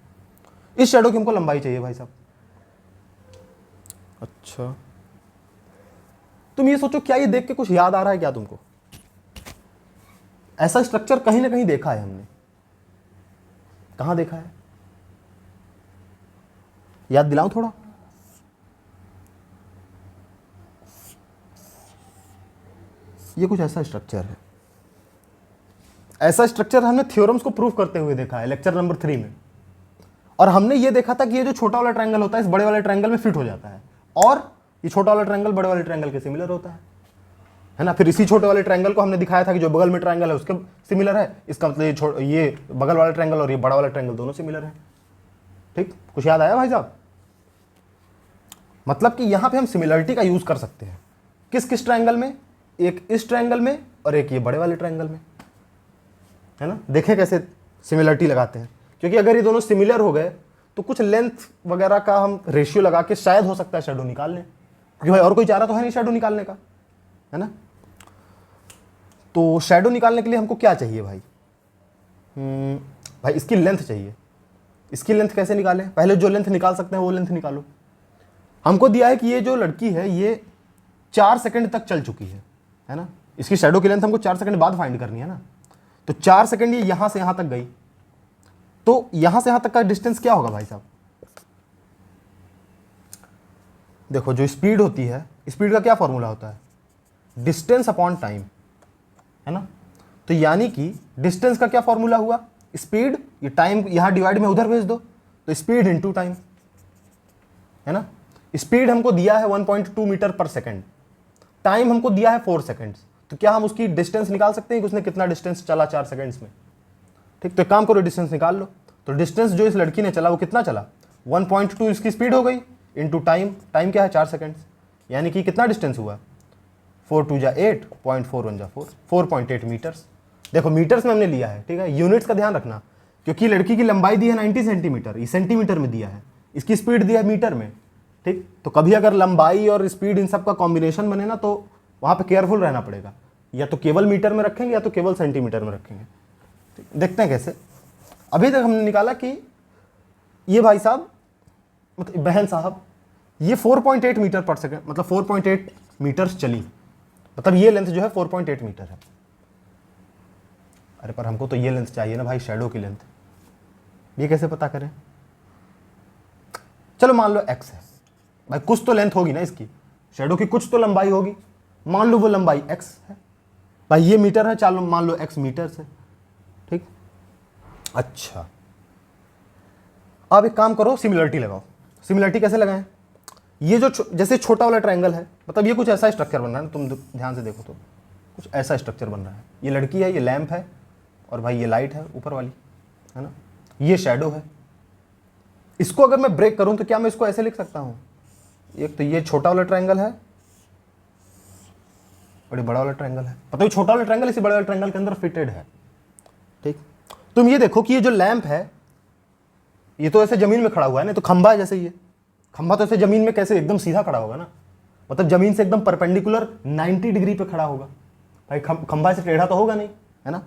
इस शैडो की हमको लंबाई चाहिए भाई साहब। अच्छा, तुम ये सोचो क्या ये देख के कुछ याद आ रहा है क्या तुमको। ऐसा स्ट्रक्चर कहीं ना कहीं देखा है हमने, कहां देखा है, याद दिलाऊं थोड़ा। ये कुछ ऐसा स्ट्रक्चर है, ऐसा स्ट्रक्चर हमने थ्योरम्स को प्रूव करते हुए देखा है लेक्चर नंबर 3 में। और हमने ये देखा था कि ये जो छोटा वाला ट्रायंगल होता है इस बड़े वाले ट्रायंगल में फिट हो जाता है और ये छोटा वाला ट्रायंगल बड़े वाले ट्रायंगल के सिमिलर होता है ना। फिर इसी छोटे वाले ट्रायंगल को हमने दिखाया था कि जो बगल में ट्रायंगल है उसके सिमिलर है। इसका मतलब ये बगल वाला ट्रायंगल और ये बड़ा वाला ट्रायंगल दोनों सिमिलर है, ठीक। कुछ याद आया भाई साहब। मतलब कि यहां पे हम सिमिलरिटी का यूज कर सकते हैं किस किस ट्रायंगल में, एक इस ट्रायंगल में और एक ये बड़े वाले ट्रायंगल में, है ना। देखें कैसे सिमिलरिटी लगाते हैं, क्योंकि अगर ये दोनों सिमिलर हो गए तो कुछ लेंथ वगैरह का हम रेशियो लगा के शायद हो सकता है शैडो निकाल लें, क्योंकि भाई और कोई चारा तो है नहीं शैडो निकालने का, है ना। तो शैडो निकालने के लिए हमको क्या चाहिए भाई, भाई इसकी लेंथ चाहिए। इसकी लेंथ कैसे निकालें, पहले जो लेंथ निकाल सकते हैं वो लेंथ निकालो। हमको दिया है कि ये जो लड़की है ये 4 सेकंड तक चल चुकी है ना। इसकी शैडो की लेंथ हमको 4 सेकंड बाद फाइंड करनी है ना। तो 4 सेकंड ये यहां से यहां तक गई, तो यहां से यहां तक का डिस्टेंस क्या होगा भाई साहब। देखो जो स्पीड होती है, स्पीड का क्या फॉर्मूला होता है, डिस्टेंस अपॉन टाइम, है ना। तो यानी कि डिस्टेंस का क्या फॉर्मूला हुआ, स्पीड, ये टाइम यहां डिवाइड में उधर भेज दो तो स्पीड इनटू टाइम, है ना। स्पीड हमको दिया है 1.2 मीटर पर सेकंड, टाइम हमको दिया है 4 सेकंड्स। तो क्या हम उसकी डिस्टेंस निकाल सकते हैं कि उसने कितना डिस्टेंस चला 4 सेकंड्स में, ठीक। तो एक काम करो डिस्टेंस निकाल लो। तो डिस्टेंस जो इस लड़की ने चला वो कितना चला, 1.2 इसकी स्पीड हो गई इंटू टाइम, टाइम क्या है 4 सेकंड्स, यानी कि कितना डिस्टेंस हुआ 4 2 जा 8, 0.4 1 जा 4, 4.8 मीटर्स। देखो मीटर्स में हमने लिया है, ठीक है। यूनिट्स का ध्यान रखना, क्योंकि लड़की की लंबाई दी है 90 सेंटीमीटर, ये सेंटीमीटर में दिया है, इसकी स्पीड दिया है मीटर में, ठीक। तो कभी अगर लंबाई और स्पीड इन सब का कॉम्बिनेशन बने ना तो वहाँ पे केयरफुल रहना पड़ेगा। या तो केवल मीटर में रखेंगे या तो केवल सेंटीमीटर में रखेंगे। देखते हैं कैसे। अभी तक हमने निकाला कि ये भाई साहब मतलब बहन साहब ये 4.8 मीटर पर सेकंड मतलब 4.8 मीटर्स चली, मतलब ये लेंथ जो है 4.8 मीटर है। अरे पर हमको तो ये लेंथ चाहिए ना भाई, शैडो की लेंथ। ये कैसे पता करें? चलो मान लो x है भाई, कुछ तो लेंथ होगी ना इसकी, शैडो की कुछ तो लंबाई होगी, मान लो वो लंबाई x है भाई। ये मीटर है, चलो मान लो x मीटर है, ठीक। अच्छा अब एक काम करो, सिमिलरिटी लगाओ। सिमिलरिटी कैसे लगाएं? ये जो जैसे छोटा वाला ट्रायंगल है, मतलब ये कुछ ऐसा स्ट्रक्चर बन रहा है ना, तुम ध्यान से देखो तो कुछ ऐसा स्ट्रक्चर बन रहा है। ये लड़की है, ये लैंप है, और भाई ये लाइट है ऊपर वाली, है ना, ये शैडो है। इसको अगर मैं ब्रेक करूं तो क्या मैं इसको ऐसे लिख सकता हूं? एक तो ये छोटा वाला ट्रायंगल है और ये बड़ा वाला ट्रायंगल है, पता है छोटा वाला ट्रायंगल इसी बड़े वाले ट्रायंगल के अंदर फिटेड है, ठीक। तुम ये देखो कि ये जो लैंप है ये तो ऐसे जमीन में खड़ा हुआ है ना, तो खंभा है जैसे, ये खंभा तो ऐसे जमीन में कैसे एकदम सीधा खड़ा होगा ना, मतलब जमीन से एकदम परपेंडिकुलर 90 डिग्री पे खड़ा होगा भाई, खंभा से टेढ़ा तो होगा नहीं, है ना।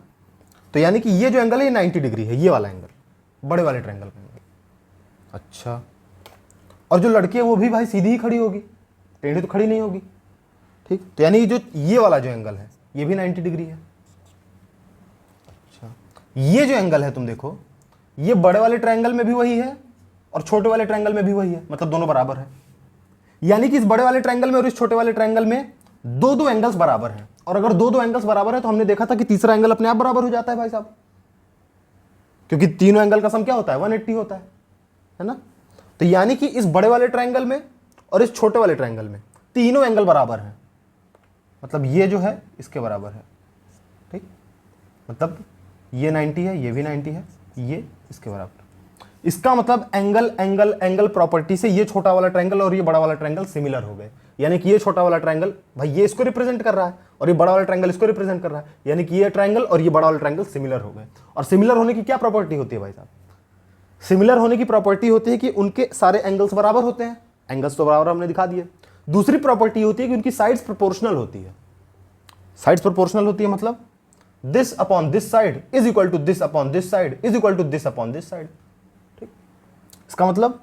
तो यानी कि ये जो एंगल है ये 90 डिग्री है, ये वाला एंगल, बड़े वाले ट्रायंगल का एंगल। अच्छा, और जो लड़की है वो भी भाई सीधी ही खड़ी होगी, टेढ़ी तो खड़ी नहीं होगी, ठीक। तो यानी जो ये वाला जो एंगल है ये भी 90 डिग्री है। अच्छा, ये जो एंगल है तुम देखो, ये बड़े वाले ट्रायंगल में भी वही है और छोटे वाले ट्रायंगल में भी वही है, मतलब दोनों बराबर है। यानी कि इस बड़े वाले ट्रायंगल में और इस छोटे वाले ट्रायंगल में दो एंगल्स बराबर हैं, और अगर दो एंगल्स बराबर है तो हमने देखा था कि तीसरा एंगल अपने आप बराबर हो जाता है भाई साहब, क्योंकि तीनों एंगल का सम क्या होता है? 180 होता है ना। तो यानी कि इस बड़े वाले ट्रायंगल में और इस छोटे वाले ट्रायंगल में तीनों एंगल बराबर हैं, मतलब ये जो है इसके बराबर है, ठीक। मतलब ये 90 है, ये भी 90 है, ये इसके बराबर। इसका मतलब एंगल एंगल एंगल प्रॉपर्टी से ये छोटा वाला ट्रायंगल और ये बड़ा वाला ट्रायंगल सिमिलर हो गए। यानी कि ये छोटा वाला ट्रायंगल भाई ये इसको रिप्रेजेंट कर रहा है और ये बड़ा वाला ट्रायंगल इसको रिप्रेजेंट कर रहा है, यानी कि ये ट्रायंगल और ये बड़ा वाला ट्रायंगल सिमिलर हो गए। और सिमिलर होने की क्या प्रॉपर्टी होती है भाई साहब? सिमिलर होने की प्रॉपर्टी होती है कि उनके सारे एंगल्स बराबर होते हैं, एंगल्स तो बराबर हमने दिखा दिए। दूसरी प्रॉपर्टी होती है कि उनकी साइड्स प्रोपोर्शनल होती है। साइड्स प्रोपोर्शनल होती है मतलब this upon this side is equal to this upon this side is equal to this upon this side, ठीक। इसका मतलब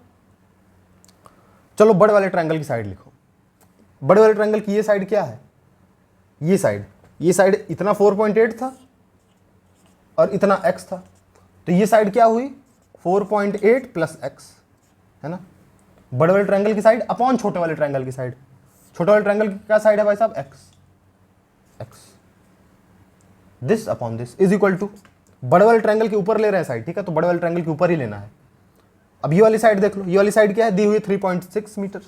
चलो बड़े वाले ट्रायंगल की साइड लिखो। बड़े वाले ट्रायंगल की ये साइड क्या है? ये साइड इतना 4.8 था और इतना x था, तो ये साइड क्या हुई? 4.8 प्लस x, है ना। बड़े वाले ट्रायंगल की साइड अपॉन छोटे वाले ट्रायंगल की साइड। छोटे वाले ट्रायंगल की क्या साइड है भाई साहब? x। This upon this is equal to, बड़े वाले ट्रायंगल के ऊपर ले रहे हैं साइड, ठीक है, तो बड़े वाले ट्रायंगल के ऊपर ही लेना है। अब ये वाली साइड देख लो, ये वाली साइड क्या है? दी हुई 3.6 मीटर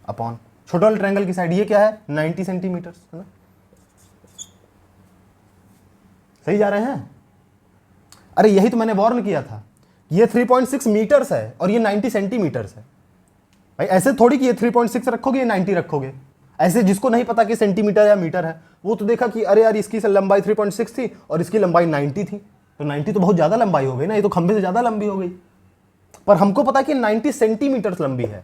अपॉन छोटे वाले ट्रायंगल की साइड ये क्या है? 90 सेंटीमीटर, है ना। सही जा रहे हैं? अरे यही तो मैंने वार्न किया था, ये 3.6 मीटर्स है और ये 90 सेंटीमीटर्स है भाई। ऐसे थोड़ी कि ये 3.6 रखोगे, ये 90 रखोगे। ऐसे जिसको नहीं पता कि सेंटीमीटर या मीटर है, वो तो देखा कि अरे यार इसकी लंबाई 3.6 थी और इसकी लंबाई 90 थी, तो 90 तो बहुत ज़्यादा लंबाई हो गई ना, ये तो खंभे से ज़्यादा लंबी हो गई। पर हमको पता कि 90 सेंटीमीटर्स लंबी है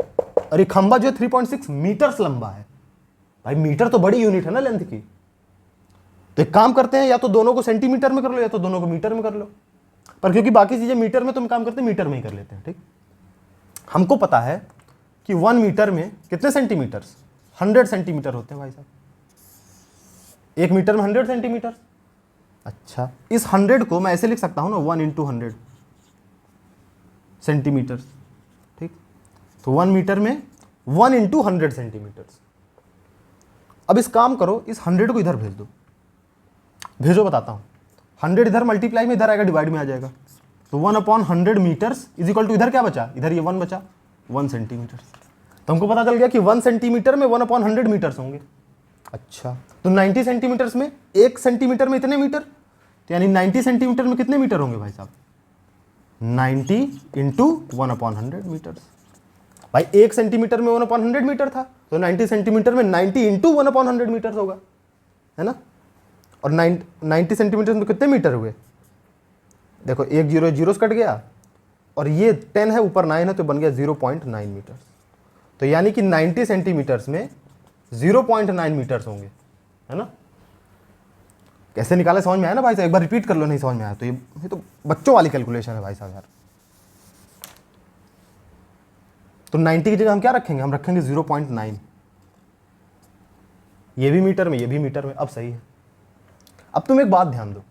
और ये खंभा जो है 3.6 मीटर्स लंबा है भाई। मीटर तो बड़ी यूनिट है ना लेंथ की। तो एक काम करते हैं, या तो दोनों को सेंटीमीटर में कर लो या तो दोनों को मीटर में कर लो, पर क्योंकि बाकी चीज़ें मीटर में तुम काम करते हैं, मीटर में ही कर लेते हैं, ठीक। हमको पता है कि 1 मीटर में कितने सेंटीमीटर्स? 100 सेंटीमीटर होते हैं भाई साहब। 1 मीटर में 100 सेंटीमीटर। अच्छा, इस 100 को मैं ऐसे लिख सकता हूं ना, 1 × 100 सेंटीमीटर, ठीक। तो 1 मीटर में 1 × 100 सेंटीमीटर। अब इस काम करो, इस 100 को इधर भेज दो, भेजो बताता हूं। 100 इधर मल्टीप्लाई में इधर आएगा, डिवाइड में आ जाएगा, तो 1/100 मीटर्स इज इक्वल टू, इधर क्या बचा? इधर ये 1 बचा, 1 सेंटीमीटर। तो हमको पता चल गया कि 1 सेंटीमीटर में 1/100 मीटर्स होंगे। अच्छा, तो 90 सेंटीमीटर्स में 1 सेंटीमीटर में इतने मीटर, तो यानी 90 सेंटीमीटर में कितने मीटर होंगे भाई साहब? 90 × 1/100 मीटर्स। भाई 1 सेंटीमीटर में 1/100 मीटर था, तो 90 सेंटीमीटर में 90 × 1/100 मीटर होगा, है ना। और 90 सेंटीमीटर में कितने मीटर हुए? देखो 1 0 जीरो कट गया और ये 10 है, ऊपर 9 है, तो बन गया 0.9 मीटर। तो यानी कि 90 सेंटीमीटर्स में 0.9 मीटर्स होंगे, है ना। कैसे निकाले समझ में आया ना भाई साहब, एक बार रिपीट कर लो नहीं समझ में आया तो ये तो बच्चों वाली कैलकुलेशन है भाई साहब यार। तो 90 की जगह हम क्या रखेंगे, हम रखेंगे 0.9। ये भी मीटर में, ये भी मीटर में, अब सही है। अब तुम एक बात ध्यान दो,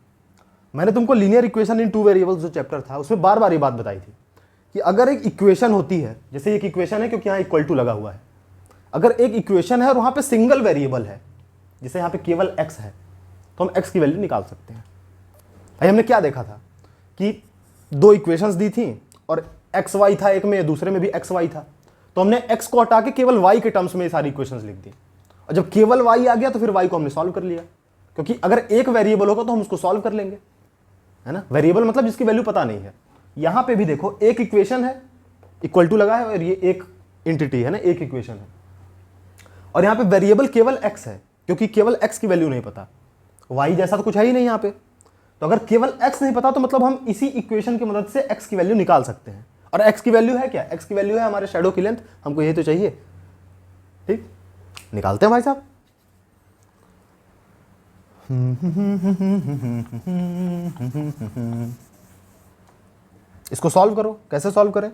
मैंने तुमको linear equation in two variables जो चैप्टर था उसमें बार बार ये बात बताई थी कि अगर एक इक्वेशन होती है, जैसे एक इक्वेशन है क्योंकि यहाँ इक्वल टू लगा हुआ है, अगर एक इक्वेशन है और वहाँ पे सिंगल वेरिएबल है, जैसे यहाँ पे केवल x है, तो हम x की वैल्यू निकाल सकते हैं। भाई हमने क्या देखा था कि दो इक्वेशंस दी थी और एक्स वाई था एक में, दूसरे में भी एक्स वाई था, तो हमने x को हटा के केवल y के टर्म्स में ये सारी इक्वेशंस लिख दी, और जब केवल y आ गया तो फिर y को हमने सॉल्व कर लिया, क्योंकि अगर एक वेरिएबल होगा तो हम उसको सॉल्व कर लेंगे, है ना। वेरिएबल मतलब जिसकी वैल्यू पता नहीं है। यहां पे भी देखो एक इक्वेशन है, इक्वल टू लगा है, और ये एक एंटिटी है ना, एक इक्वेशन है, और यहां पे वेरिएबल केवल x है क्योंकि केवल x की वैल्यू नहीं पता, y जैसा तो कुछ है ही नहीं यहां पे। तो अगर केवल x नहीं पता तो मतलब हम इसी इक्वेशन की मदद से x की वैल्यू निकाल सकते हैं, और x की वैल्यू है क्या, x की वैल्यू है हमारे शैडो की लेंथ, हमको ये तो चाहिए। ठीक, निकालते हैं भाई साहब। इसको सॉल्व करो, कैसे सॉल्व करें,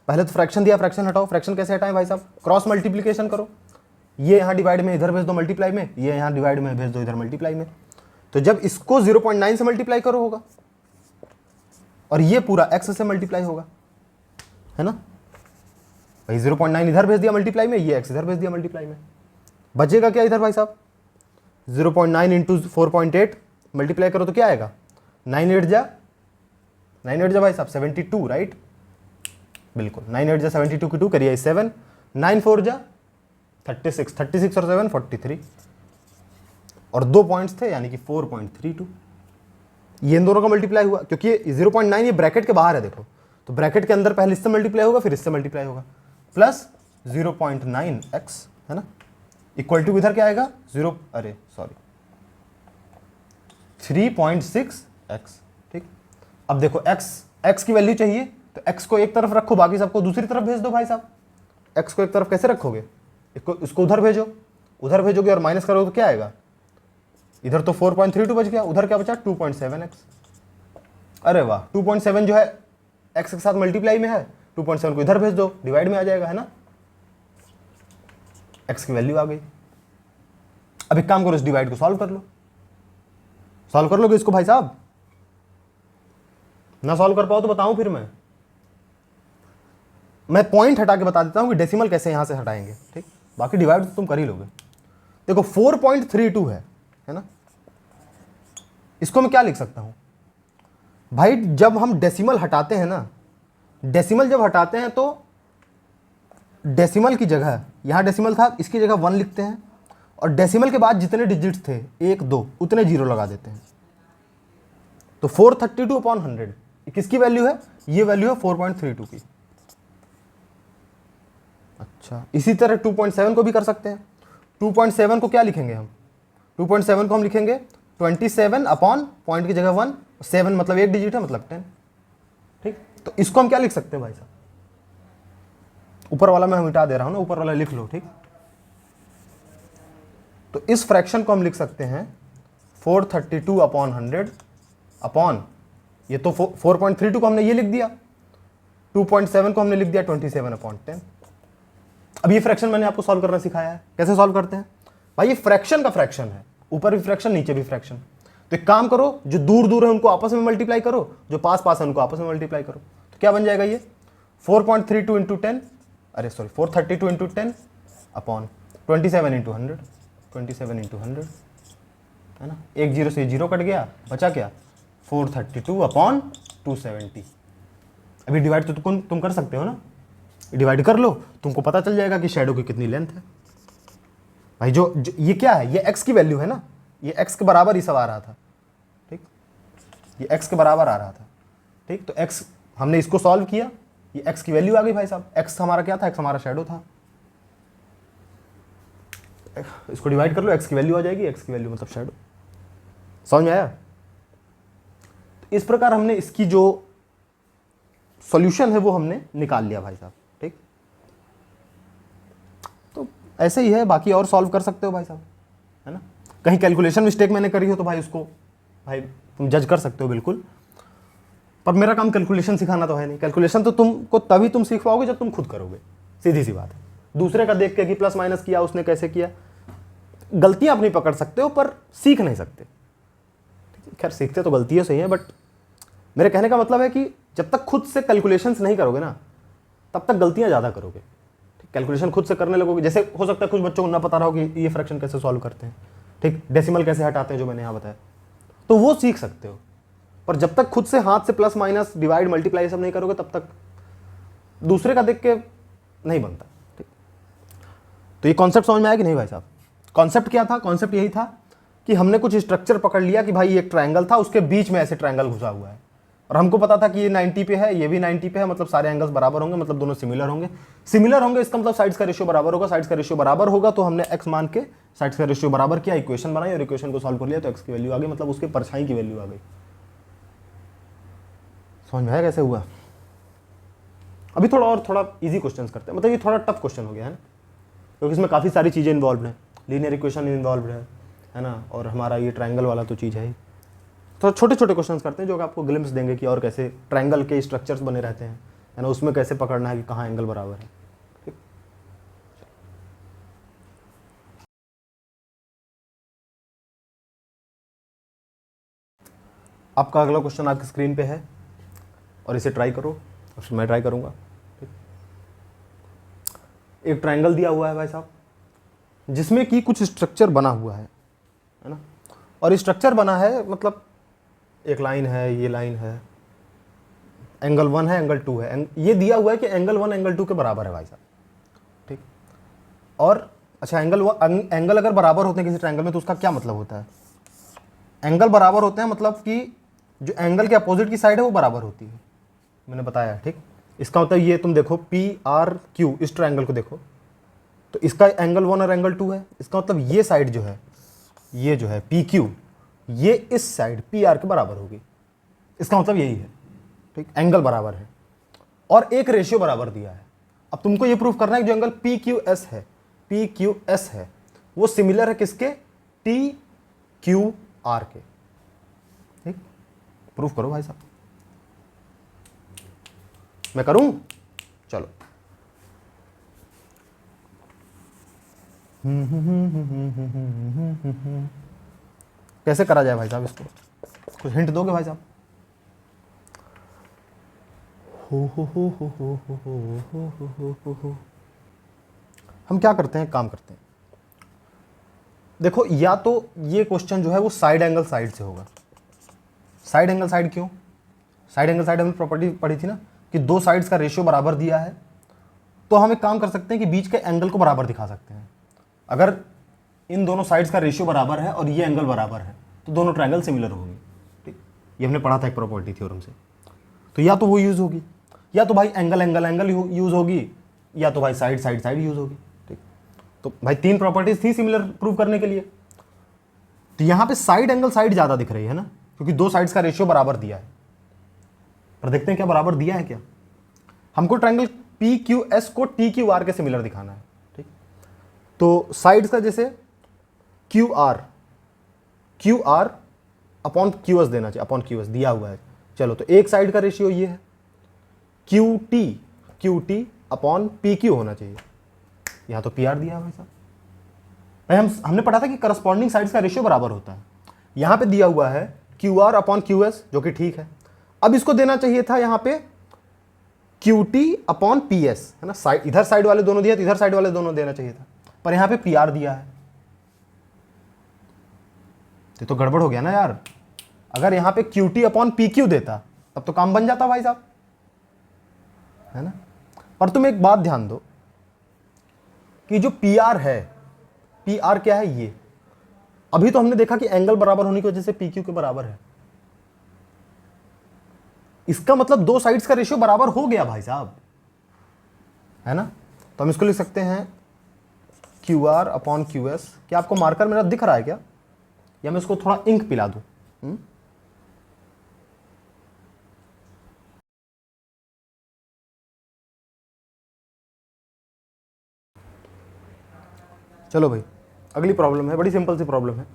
पहले तो फ्रैक्शन दिया, फ्रैक्शन हटाओ, फ्रैक्शन कैसे हटाएं भाई साहब, क्रॉस मल्टीप्लिकेशन करो, ये यहां डिवाइड में इधर भेज दो मल्टीप्लाई में, ये यहां डिवाइड में भेज दो इधर मल्टीप्लाई में, तो जब इसको 0.9 से मल्टीप्लाई करो होगा और ये पूरा x से मल्टीप्लाई होगा, है ना भाई। 0.9 इधर भेज दिया मल्टीप्लाई में, ये x इधर भेज दिया मल्टीप्लाई में, बचेगा क्या इधर भाई साहब, 0.9 इंटू 4.8 मल्टीप्लाई करो तो क्या आएगा, 9 8 जा भाई साहब 72, राइट, बिल्कुल 9 8 जा 72 की 2 करिए 7, 9 4 जा 36, 36 और 7 43, और 2 पॉइंट्स थे यानी कि 4.32, ये इन दोनों का मल्टीप्लाई हुआ, क्योंकि ये 0.9 ये ब्रैकेट के बाहर है देखो, तो ब्रैकेट के अंदर पहले इससे मल्टीप्लाई होगा फिर इससे मल्टीप्लाई होगा, प्लस 0.9x, है ना, इक्वल टू इधर क्या आएगा 3.6x। ठीक, अब देखो x की वैल्यू चाहिए तो x को एक तरफ रखो, बाकी सबको दूसरी तरफ भेज दो भाई साहब। x को एक तरफ कैसे रखोगे, इसको उधर भेजो, उधर भेजोगे और माइनस करोगे तो क्या आएगा, इधर तो 4.32 बच गया, उधर क्या बचा 2.7x। अरे वाह, 2.7 जो है x के साथ मल्टीप्लाई में है, 2.7 को इधर भेज दो, डिवाइड में आ जाएगा, है ना, x की वैल्यू आ गई। अब एक काम करो, इस डिवाइड को सॉल्व कर लो, सॉल्व कर लोगे इसको भाई साहब, ना सॉल्व कर पाओ तो बताऊं फिर मैं पॉइंट हटा के बता देता हूं कि डेसिमल कैसे यहां से हटाएंगे। ठीक, बाकी डिवाइड तो तुम कर ही लोगे। देखो 4.32 है ना, इसको मैं क्या लिख सकता हूं भाई, जब हम डेसिमल हटाते हैं ना, डेसिमल जब हटाते हैं तो डेसिमल की जगह, यहां डेसिमल था इसकी जगह 1 लिखते हैं, और डेसिमल के बाद जितने डिजिट्स थे 1 2 उतने जीरो लगा देते हैं। तो 432/100 किसकी वैल्यू है, ये वैल्यू है 4.32 की। अच्छा, इसी तरह 2.7 को भी कर सकते हैं। 2.7 को क्या लिखेंगे हम, 2.7 को हम लिखेंगे 27 अपॉन पॉइंट की जगह 1, 7 मतलब एक डिजिट है मतलब 10। ठीक, तो इसको हम क्या लिख सकते हैं भाई साहब, ऊपर वाला मैं मिटा दे रहा हूं ना, ऊपर वाला लिख लो। ठीक, तो इस फ्रैक्शन को हम लिख सकते हैं 432/100 अपॉन, ये तो 4.32 को हमने ये लिख दिया, 2.7 को हमने लिख दिया 27/10। अब ये फ्रैक्शन मैंने आपको सॉल्व करना सिखाया है, कैसे सॉल्व करते हैं भाई, ये फ्रैक्शन का फ्रैक्शन है, ऊपर भी फ्रैक्शन नीचे भी फ्रैक्शन। तो एक काम करो, जो दूर दूर है उनको आपस में मल्टीप्लाई करो, जो पास पास है उनको आपस में मल्टीप्लाई करो, तो क्या बन जाएगा ये 4.32 इंटू 10, अरे sorry 432 into 10 upon 27 into 100, 27 into 100, है ना, एक जीरो से जीरो कट गया, बचा क्या 432/270। अभी डिवाइड तो तुम कर सकते हो ना, डिवाइड कर लो, तुमको पता चल जाएगा कि शैडो की कितनी लेंथ है भाई। जो ये क्या है, ये x की वैल्यू है ना, ये x के बराबर ही सब आ रहा था। ठीक, ये x के बराबर आ रहा था। ठीक, तो x हमने इसको सॉल्व किया, ये x की वैल्यू आ गई भाई साहब। x हमारा क्या था, x हमारा शैडो था। इसको डिवाइड कर लो, x की वैल्यू आ जाएगी, x की वैल्यू मतलब शैडो। समझ में आया? तो इस प्रकार हमने इसकी जो सॉल्यूशन है वो हमने निकाल लिया भाई साहब। ठीक, तो ऐसे ही है, बाकी और सॉल्व कर सकते हो भाई साहब, है ना। कहीं कैलकुलेशन मिस्टेक मैंने करी हो तो भाई उसको भाई तुम जज कर सकते हो बिल्कुल, पर मेरा काम कैलकुलेशन सिखाना तो है नहीं। कैलकुलेशन तो तुमको तभी तुम सीख पाओगे जब तुम खुद करोगे, सीधी सी बात है। दूसरे का देख के कि प्लस माइनस किया उसने कैसे किया, गलतियां आप नहीं पकड़ सकते हो पर सीख नहीं सकते। खैर सीखते तो गलतियां सही है, बट मेरे कहने का मतलब है कि जब तक खुद से कैलकुलेशंस नहीं करोगे ना तब तक गलतियां ज़्यादा करोगे। कैलकुलेशन खुद से करने लगोगे, जैसे हो सकता है कुछ बच्चों को ना पता रहा हो कि ये फ्रैक्शन कैसे सॉल्व करते हैं, ठीक, डेसिमल कैसे हटाते हैं जो मैंने यहाँ बताया, तो वो सीख सकते हो। पर जब तक खुद से हाथ से प्लस माइनस डिवाइड मल्टीप्लाई सब नहीं करोगे तब तक दूसरे का देख के नहीं बनता। ठीक, तो ये कॉन्सेप्ट समझ में आया कि नहीं भाई साहब? कॉन्सेप्ट क्या था? कॉन्सेप्ट यही था कि हमने कुछ स्ट्रक्चर पकड़ लिया कि भाई एक ट्रायंगल था, उसके बीच में ऐसे ट्रायंगल घुसा हुआ है, और हमको पता था कि ये 90 पे है, ये भी 90 पे है, मतलब सारे एंगल्स बराबर होंगे, मतलब दोनों सिमिलर होंगे। सिमिलर होंगे इसका मतलब साइड्स का रेशियो बराबर होगा, साइड्स का रेशियो बराबर होगा तो हमने x मान के साइड्स का रेशियो बराबर किया, इक्वेशन बनाई और इक्वेशन को सॉल्व कर लिया तो x की वैल्यू आ गई, मतलब उसके परछाई की वैल्यू आ गई। समझ में आया कैसे हुआ? अभी थोड़ा इजी क्वेश्चंस करते हैं, मतलब ये थोड़ा टफ क्वेश्चन हो गया है ना, क्योंकि इसमें काफ़ी सारी चीज़ें इन्वॉल्व हैं, लीनियर इक्वेशन इन्वॉल्व है ना, और हमारा ये ट्रायंगल वाला तो चीज़ है ही। तो छोटे छोटे क्वेश्चंस करते हैं जो कि आपको ग्लिम्स देंगे कि और कैसे ट्रायंगल के स्ट्रक्चर्स बने रहते हैं, है ना, उसमें कैसे पकड़ना है कि कहाँ एंगल बराबर है। ठीक, आपका अगला क्वेश्चन आपकी स्क्रीन पे है और इसे ट्राई करो और फिर मैं ट्राई करूँगा। ठीक, एक ट्रायंगल दिया हुआ है भाई साहब जिसमें कि कुछ स्ट्रक्चर बना हुआ है ना, और स्ट्रक्चर बना है मतलब एक लाइन है, ये लाइन है, एंगल 1 है, एंगल 2 है, ये दिया हुआ है कि एंगल 1 एंगल 2 के बराबर है भाई साहब। ठीक, और अच्छा एंगल अगर बराबर होते हैं किसी ट्रायंगल में तो उसका क्या मतलब होता है? एंगल बराबर होते हैं मतलब कि जो एंगल के अपोजिट की साइड है वो बराबर होती है, मैंने बताया। ठीक, इसका मतलब ये तुम देखो PRQ, इस ट्रायंगल को देखो तो इसका एंगल 1 और एंगल 2 है, इसका मतलब ये साइड जो है, ये जो है PQ, ये इस साइड PR के बराबर होगी, इसका मतलब यही है। ठीक, एंगल बराबर है और एक रेशियो बराबर दिया है। अब तुमको ये प्रूफ करना है कि जो एंगल PQS है वो सिमिलर है किसके? TQR के। ठीक, प्रूफ करो भाई साहब। मैं करूं? चलो, कैसे करा जाए भाई साहब इसको? कुछ हिंट दोगे भाई साहब? हम क्या करते हैं, काम करते हैं, देखो या तो ये क्वेश्चन जो है वो साइड एंगल साइड से होगा। साइड एंगल साइड क्यों? साइड एंगल साइड हमने प्रॉपर्टी पढ़ी थी ना कि दो साइड्स का रेशियो बराबर दिया है, तो हम एक काम कर सकते हैं कि बीच के एंगल को बराबर दिखा सकते हैं। अगर इन दोनों साइड्स का रेशियो बराबर है और ये एंगल बराबर है तो दोनों ट्रायंगल सिमिलर होंगे। ठीक, ये हमने पढ़ा था एक प्रॉपर्टी थ्योरम से। तो या तो वो यूज होगी, या तो भाई एंगल एंगल एंगल यूज होगी, या तो भाई साइड साइड साइड यूज होगी। ठीक, तो भाई तीन प्रॉपर्टीज थी सिमिलर प्रूव करने के लिए। तो यहां पे साइड एंगल साइड ज्यादा दिख रही है ना, क्योंकि दो साइड्स का रेशियो बराबर दिया है। पर देखते हैं क्या बराबर दिया है क्या। हमको ट्रायंगल PQS को TQR के सिमिलर दिखाना है। ठीक, तो साइड्स का जैसे QR अपॉन QS देना चाहिए, अपॉन QS दिया हुआ है। चलो, तो एक साइड का रेशियो ये है, QT अपॉन PQ होना चाहिए। यहां तो PR दिया है भाई साहब। भाई हमने पढ़ा था कि करस्पॉन्डिंग साइड्स का रेशियो बराबर होता है। यहां पे दिया हुआ है QR अपॉन QS, जो कि ठीक है। अब इसको देना चाहिए था यहां पे QT अपॉन PS, है ना, साइड इधर साइड वाले दोनों दिया, इधर साइड वाले दोनों देना चाहिए था, पर यहां पे PR दिया है। तो गड़बड़ हो गया ना यार। अगर यहां पे QT अपॉन PQ देता तब तो काम बन जाता भाई साहब, है ना। पर तुम एक बात ध्यान दो कि जो PR है, PR क्या है ये, अभी तो हमने देखा कि एंगल बराबर होने की वजह से PQ के बराबर है। इसका मतलब दो साइड्स का रेशियो बराबर हो गया भाई साहब, है ना। तो हम इसको लिख सकते हैं QR अपॉन QS। क्या आपको मार्कर मेरा दिख रहा है क्या, या मैं इसको थोड़ा इंक पिला दूं? चलो भाई, अगली प्रॉब्लम है, बड़ी सिंपल सी प्रॉब्लम है।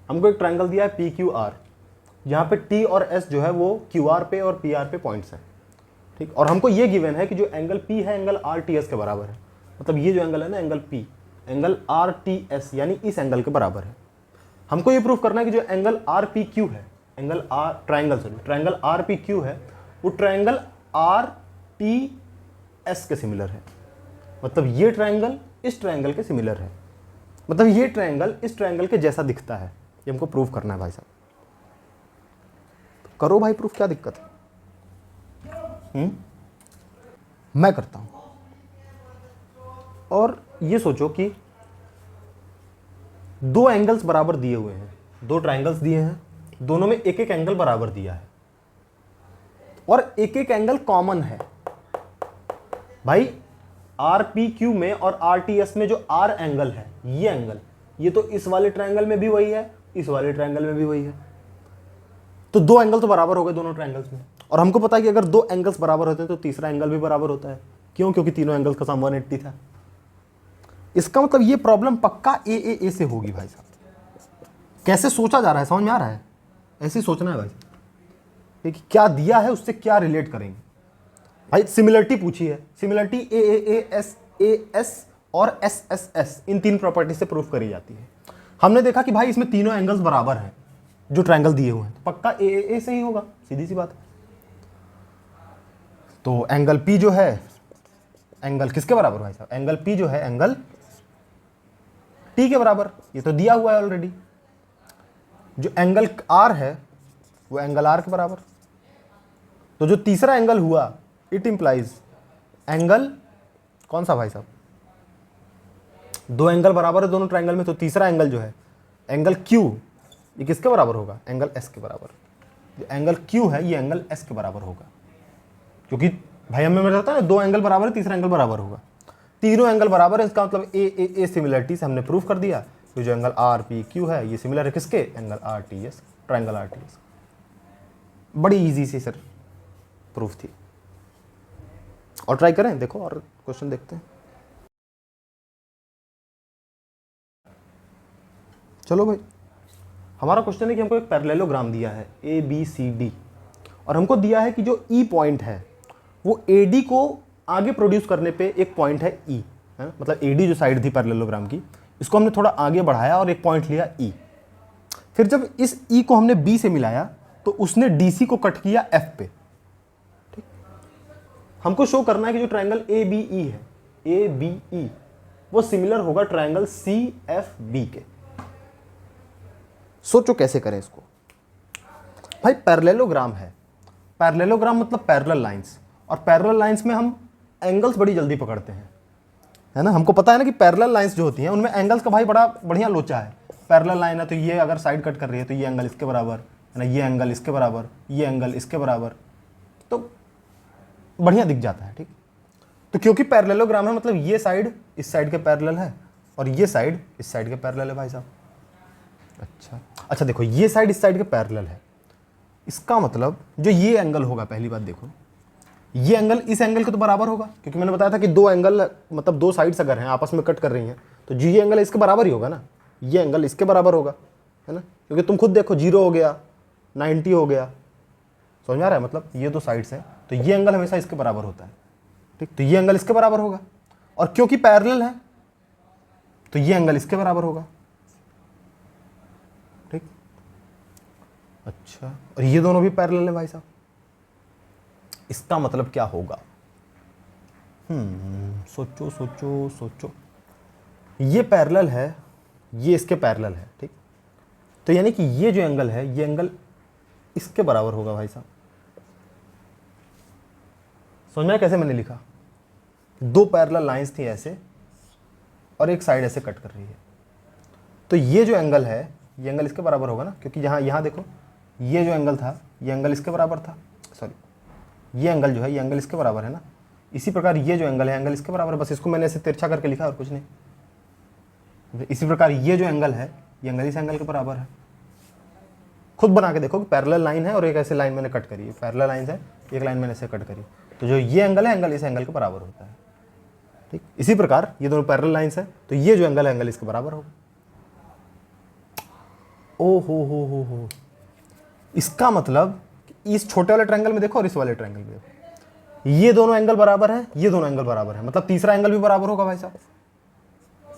हमको एक ट्रायंगल दिया है PQR, जहाँ पे टी और एस जो है वो क्यू आर पे और पी आर पे पॉइंट्स हैं, ठीक। और हमको ये गिवन है कि जो एंगल पी है एंगल आर टी एस के बराबर है, मतलब ये जो एंगल है ना angle P angle are T S यानी इस एंगल के बराबर है। हमको ये प्रूफ करना है कि जो एंगल आर पी क्यू है, angle R triangle R P Q है वो ट्राइंगल आर टी एस के सिमिलर है, मतलब ये ट्राइंगल इस ट्राइंगल के सिमिलर है, मतलब ये ट्राइंगल इस ट्राइंगल के जैसा दिखता है। ये हमको प्रूफ करना है भाई साहब। करो भाई प्रूफ, क्या दिक्कत है? मैं करता हूं। और ये सोचो कि दो एंगल्स बराबर दिए हुए हैं, दो ट्राइंगल्स दिए हैं, दोनों में एक एक एंगल बराबर दिया है और एक एक एंगल कॉमन है। भाई आर पी क्यू में और आर टी एस में जो आर एंगल है, ये एंगल, ये तो इस वाले ट्राइंगल में भी वही है, इस वाले ट्राइंगल में भी वही है, तो दो एंगल तो बराबर हो गए दोनों ट्राइंगल्स में। और हमको पता है कि अगर दो एंगल्स बराबर होते हैं तो तीसरा एंगल भी बराबर होता है। क्यों? क्योंकि तीनों एंगल्स का सम 180 था। इसका मतलब ये प्रॉब्लम पक्का ए से होगी भाई साहब। कैसे सोचा जा रहा है समझ में आ रहा है? ऐसे ही सोचना है भाई, कि क्या दिया है उससे क्या रिलेट करेंगे। भाई सिमिलरिटी पूछी है, सिमिलरिटी ए एस और एस इन तीन प्रॉपर्टी से प्रूफ करी जाती है। हमने देखा कि भाई इसमें तीनों एंगल्स बराबर हैं जो ट्रायंगल दिए हुए हैं, तो पक्का ए से ही होगा, सीधी सी बात है। तो एंगल पी जो है, एंगल किसके बराबर भाई साहब? एंगल पी जो है एंगल टी के बराबर, ये तो दिया हुआ है ऑलरेडी। जो एंगल आर है वो एंगल आर के बराबर। तो जो तीसरा एंगल हुआ इट इंप्लाइज एंगल कौन सा भाई साहब? दो एंगल बराबर है दोनों ट्रायंगल में, तो तीसरा एंगल जो है एंगल क्यू, ये किसके बराबर होगा? एंगल एस के बराबर। जो एंगल क्यू है ये एंगल एस के बराबर होगा, क्योंकि भाई हमें बताता है ना दो एंगल बराबर है, तीसरा एंगल बराबर होगा। तीनों एंगल बराबर है, इसका मतलब ए सिमिलरिटी से हमने प्रूफ कर दिया। तो जो एंगल आर पी क्यू है ये सिमिलर है किसके? Angle are T S, triangle are T S. बड़ी इजी सी सर प्रूफ थी। और ट्राई करें, देखो और क्वेश्चन देखते हैं। चलो भाई, हमारा क्वेश्चन है कि हमको एक पैरेललोग्राम दिया है ए बी सी डी, और हमको दिया है कि जो ई पॉइंट है वो ए डी को आगे प्रोड्यूस करने पे एक पॉइंट है ई, है ना? मतलब ए डी जो साइड थी पैरेललोग्राम की, इसको हमने थोड़ा आगे बढ़ाया और एक पॉइंट लिया ई। फिर जब इस ई को हमने बी से मिलाया तो उसने डी सी को कट किया एफ पे। ठीक, हमको शो करना है कि जो ट्रायंगल ए बी ई है, ए बी ई, वो सिमिलर होगा ट्रायंगल सी एफ बी के। सोचो कैसे करें इसको। भाई पैरेललोग्राम है, पैरेललोग्राम मतलब पैरेलल लाइंस, और पैरेलल लाइंस में हम एंगल्स बड़ी जल्दी पकड़ते हैं, है ना? हमको पता है ना कि पैरेलल लाइंस जो होती हैं उनमें एंगल्स का भाई बड़ा बढ़िया लोचा है। पैरेलल लाइन है तो ये अगर साइड कट कर रही है तो ये एंगल इसके बराबर है ना, ये एंगल इसके बराबर, ये एंगल इसके बराबर, तो बढ़िया दिख जाता है। ठीक, तो क्योंकि पैरेललोग्राम है मतलब ये साइड इस साइड के पैरेलल है और ये साइड इस साइड के पैरेलल है भाई साहब। अच्छा देखो, ये साइड इस साइड के पैरेलल है, इसका मतलब जो ये एंगल होगा, पहली बात देखो, ये एंगल इस एंगल के तो बराबर होगा, क्योंकि मैंने बताया था कि दो एंगल मतलब दो साइड्स अगर हैं आपस में कट कर रही हैं तो जो ये एंगल इसके बराबर ही होगा ना, ये एंगल इसके बराबर होगा, है ना? क्योंकि तुम खुद देखो 0 हो गया, 90 हो गया, समझ में आ रहा है? मतलब ये दो साइड्स हैं तो ये एंगल हमेशा इसके बराबर होता है। ठीक, तो ये एंगल इसके बराबर होगा, और क्योंकि पैरेलल है तो ये एंगल इसके बराबर होगा। ठीक, अच्छा, और ये दोनों भी पैरेलल हैं भाई साहब। इसका मतलब क्या होगा? सोचो सोचो सोचो, ये पैरेलल है, ये इसके पैरेलल है। ठीक, तो यानी कि ये जो एंगल है ये एंगल इसके बराबर होगा भाई साहब। समझ में कैसे मैंने लिखा? दो पैरेलल लाइंस थी ऐसे और एक साइड ऐसे कट कर रही है, तो ये जो एंगल है ये एंगल इसके बराबर होगा ना, क्योंकि यहाँ देखो ये जो एंगल था ये एंगल इसके बराबर था, सॉरी ये एंगल जो है ये एंगल इसके बराबर है ना। इसी प्रकार ये जो एंगल है एंगल इसके बराबर है, बस इसको मैंने ऐसे तिरछा करके लिखा और कुछ नहीं। इसी प्रकार ये जो एंगल है ये एंगल इस एंगल के बराबर है। खुद बना के देखो कि पैरेलल लाइन है और एक ऐसे लाइन मैंने कट करी है, पैरेलल लाइन है, एक लाइन मैंने ऐसे कट करी, तो जो ये एंगल है एंगल इस एंगल के बराबर होता है। ठीक, इसी प्रकार ये दोनों पैरेलल लाइंस है तो ये जो एंगल है एंगल इसके बराबर होगा। ओ हो, इसका मतलब इस छोटे वाले ट्रायंगल में देखो और इस वाले ट्रायंगल में देखो, ये दोनों एंगल बराबर है, ये दोनों एंगल बराबर है, मतलब तीसरा एंगल भी बराबर होगा भाई साहब।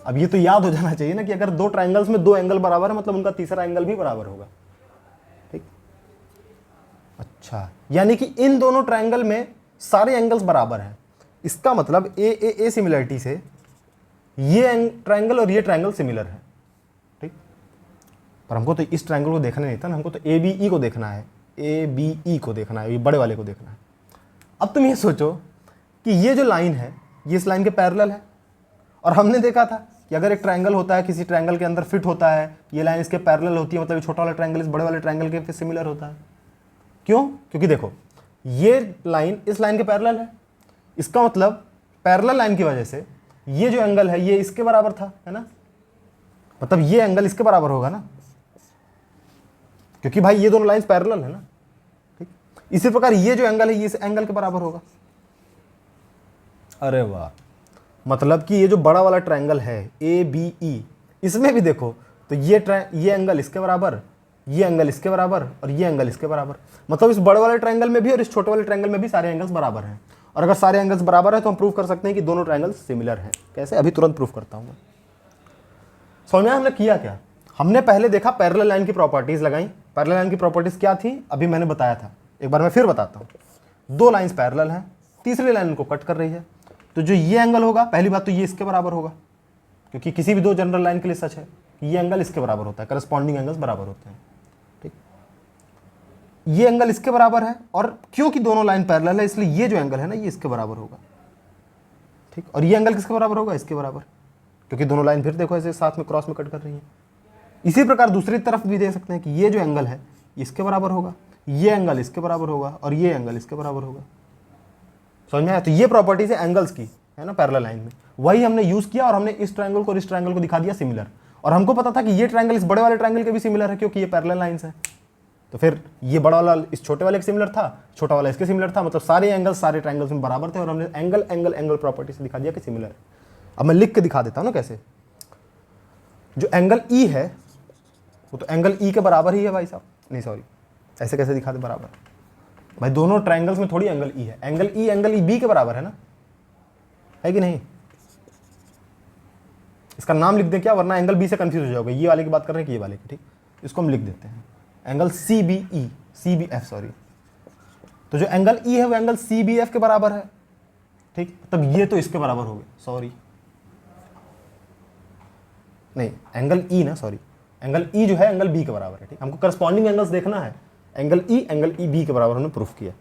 अब ये तो याद हो जाना चाहिए ना कि अगर दो ट्रायंगल्स में दो एंगल बराबर है मतलब उनका तीसरा एंगल भी बराबर होगा। ठीक, अच्छा, यानी कि इन दोनों ट्रायंगल में सारे एंगल्स बराबर हैं। इसका मतलब ए सिमिलरिटी से ये ट्रायंगल और ये ट्रायंगल सिमिलर है। ठीक, पर हमको तो इस ट्रायंगल को देखना नहीं था ना, हमको तो ए बी ई को देखना है, ए बी ई को देखना है, ये बड़े वाले को देखना है। अब तुम ये सोचो कि ये जो लाइन है ये इस लाइन के पैरेलल है, और हमने देखा था कि अगर एक ट्रायंगल होता है, किसी ट्रायंगल के अंदर फिट होता है, ये लाइन इसके पैरेलल होती है, मतलब ये छोटा वाला ट्रायंगल इस बड़े वाले ट्रायंगल के सिमिलर होता है। क्यों? क्योंकि देखो ये लाइन इस लाइन के पैरेलल है, इसका मतलब पैरेलल लाइन की वजह से ये जो एंगल है ये इसके बराबर था, है ना, मतलब ये एंगल इसके बराबर होगा ना, क्योंकि भाई ये दोनों लाइंस पैरेलल है ना। ठीक, इसी प्रकार ये जो एंगल है ये इस एंगल के बराबर होगा। अरे वाह, मतलब कि ये जो बड़ा वाला ट्रायंगल है ए बी ई, इसमें भी देखो तो ये एंगल इसके बराबर, ये एंगल इसके बराबर और ये एंगल इसके बराबर, मतलब इस बड़े वाले ट्रायंगल में भी और इस छोटे वाले ट्रायंगल में भी सारे एंगल्स बराबर हैं। और अगर सारे एंगल्स बराबर है तो हम प्रूव कर सकते हैं कि दोनों ट्रायंगल्स सिमिलर हैं। कैसे? अभी तुरंत प्रूव करता हूं मैं। समझ में हमने किया क्या? हमने पहले देखा पैरेलल लाइन की प्रॉपर्टीज लगाई। पैरेलल लाइन की प्रॉपर्टीज क्या थी अभी मैंने बताया था, एक बार मैं फिर बताता हूं। दो लाइंस पैरेलल हैं, तीसरी लाइन को कट कर रही है, तो जो ये एंगल होगा, पहली बात तो ये इसके बराबर होगा, क्योंकि किसी भी दो जनरल लाइन के लिए सच है कि ये एंगल इसके बराबर होता है, करस्पॉन्डिंग एंगल्स बराबर होते हैं। ठीक, ये एंगल इसके बराबर है, और क्योंकि दोनों लाइन पैरेलल है इसलिए ये जो एंगल है ना ये इसके बराबर होगा। ठीक, और ये एंगल किसके बराबर होगा? इसके बराबर, क्योंकि दोनों लाइन फिर देखो ऐसे साथ में क्रॉस में कट कर रही है। इसी प्रकार दूसरी तरफ भी देख सकते हैं कि ये जो एंगल है इसके बराबर होगा, ये एंगल इसके बराबर होगा और ये एंगल इसके बराबर होगा। समझ में आया? तो ये प्रॉपर्टीज है एंगल्स की, है ना, पैरेलल लाइन में। वही हमने यूज किया और हमने इस ट्रायंगल को और इस ट्रायंगल को दिखा दिया सिमिलर, और हमको पता था कि ये ट्रायंगल इस बड़े वाले ट्रायंगल के भी सिमिलर है क्योंकि ये पैरेलल लाइंस है। तो फिर ये बड़ा वाला इस छोटे वाले के सिमिलर था, छोटा वाला इसके सिमिलर था, मतलब सारे एंगल्स सारे ट्रायंगल्स में बराबर थे और हमने एंगल एंगल एंगल प्रॉपर्टी से दिखा दिया कि सिमिलर है। अब मैं लिख के दिखा देता हूं ना कैसे। जो एंगल ई है वो तो एंगल ई के बराबर ही है भाई साहब, नहीं सॉरी, ऐसे कैसे दिखा दे बराबर? भाई दोनों ट्रायंगल्स में थोड़ी एंगल ई है, एंगल ई बी के बराबर है ना, है कि नहीं? इसका नाम लिख दें क्या, वरना एंगल बी से कंफ्यूज हो जाओगे। ये वाले की बात कर रहे हैं कि ये वाले की। ठीक, इसको हम लिख देते हैं angle C B F sorry. तो जो एंगल ई है वो एंगल सी बी एफ के बराबर है। ठीक, तब ये तो इसके बराबर हो गए, सॉरी नहीं, एंगल ई ना, सॉरी, एंगल ई जो है एंगल बी के बराबर है। ठीक, हमको करस्पॉन्डिंग एंगल्स देखना है, एंगल ई बी के बराबर हमने प्रूफ किया।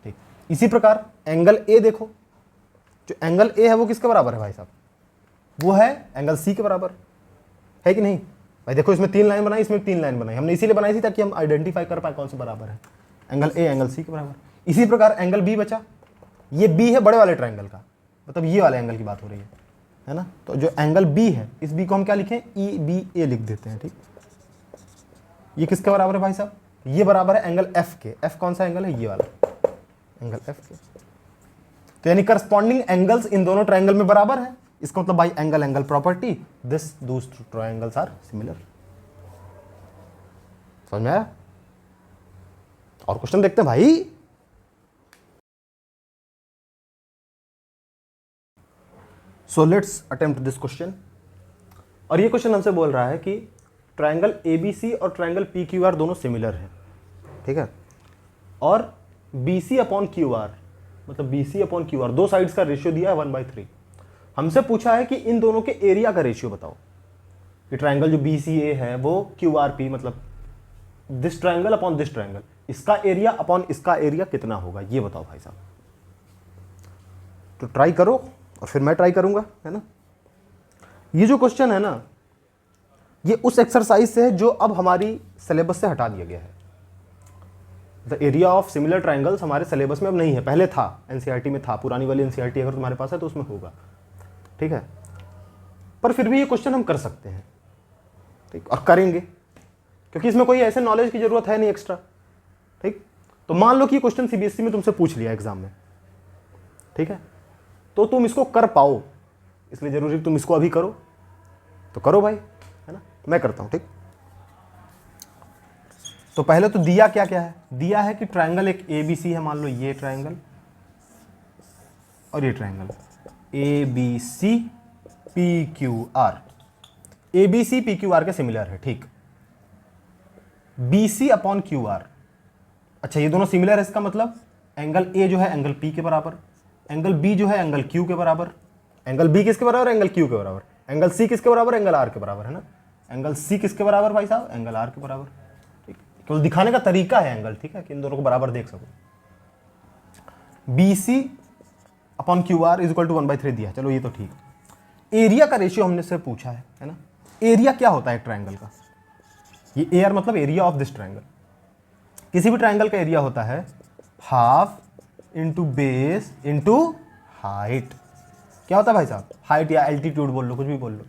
ठीक, इसी प्रकार एंगल ए देखो, जो एंगल ए है वो किसके बराबर है भाई साहब? वो है एंगल सी के बराबर, है कि नहीं? भाई देखो इसमें 3 लाइन बनाई, इसमें 3 लाइन बनाई, हमने इसीलिए बनाई थी ताकि हम आइडेंटिफाई कर पाए कौन से बराबर है। एंगल ए एंगल सी के बराबर। इसी प्रकार एंगल बी बचा, ये बी है बड़े वाले ट्रायंगल का, मतलब ये वाले एंगल की बात हो रही है ना। तो जो एंगल बी है इस बी को हम क्या लिखें? ई बी ए लिख देते हैं। ठीक, ये किसके बराबर है भाई साहब? ये बराबर है एंगल एफ के। एफ कौन सा एंगल है? ये वाला एंगल एफ के। तो यानी करस्पॉन्डिंग एंगल्स इन दोनों ट्रायंगल में बराबर है। इसका मतलब by angle angle property this those two triangles are similar. समझ में आया? और क्वेश्चन देखते हैं भाई। So let's attempt this question. और ये क्वेश्चन हमसे बोल रहा है कि ट्रायंगल एबीसी और ट्रायंगल पीक्यूआर दोनों सिमिलर हैं। ठीक है, और बीसी अपॉन क्यूआर, मतलब बीसी अपॉन क्यूआर दो साइड्स का रेशियो दिया है 1/3। हमसे पूछा है कि इन दोनों के एरिया का रेशियो बताओ कि ट्रायंगल जो बीसीए है वो क्यूआरपी, मतलब this triangle upon this triangle, इसका एरिया अपॉन इसका एरिया कितना होगा, ये बताओ भाई साहब। तो ट्राई करो और फिर मैं ट्राई करूंगा, है ना। ये जो क्वेश्चन है ना ये उस एक्सरसाइज से है जो अब हमारी सिलेबस से हटा दिया गया है। The area of similar triangles हमारे सिलेबस में अब नहीं है, पहले था, एनसीईआरटी में था, पुरानी वाली एनसीईआरटी अगर तुम्हारे पास है तो उसमें होगा। ठीक है, पर फिर भी ये क्वेश्चन हम कर सकते हैं। ठीक, और करेंगे क्योंकि इसमें कोई ऐसे नॉलेज की जरूरत है नहीं एक्स्ट्रा। ठीक, तो मान लो कि ये क्वेश्चन सीबीएसई में तुमसे पूछ लिया एग्जाम में, ठीक है, तो तुम इसको कर पाओ, इसलिए जरूरी तुम इसको अभी करो, तो करो भाई, है ना। मैं करता हूं। ठीक, तो पहले तो दिया क्या क्या है, दिया है कि ट्रायंगल एक ए बी सी है, मान लो ये ट्रायंगल और ये triangle A B C P Q R, A B C P Q R के सिमिलर है, ठीक। B C upon Q R, अच्छा ये दोनों सिमिलर है, इसका मतलब एंगल ए जो है एंगल पी के बराबर, एंगल बी जो है एंगल क्यू के बराबर। एंगल बी किसके बराबर, एंगल क्यू के बराबर। एंगल सी किसके बराबर, एंगल आर के बराबर, है ना। एंगल सी किसके बराबर भाई साहब, एंगल आर के बराबर, ठीक। केवल दिखाने का तरीका है एंगल, ठीक है, कि इन दोनों को बराबर देख सको। B C upon Q R is equal to 1/3 दिया, चलो ये तो ठीक। एरिया का रेशियो हमने से पूछा है ना। एरिया क्या होता है एक ट्रायंगल का, ये एआर मतलब एरिया ऑफ दिस ट्रायंगल। किसी भी ट्रायंगल का एरिया होता है half into base into height. क्या होता है भाई साहब, हाइट या एल्टीट्यूड बोल लो, कुछ भी बोल लो।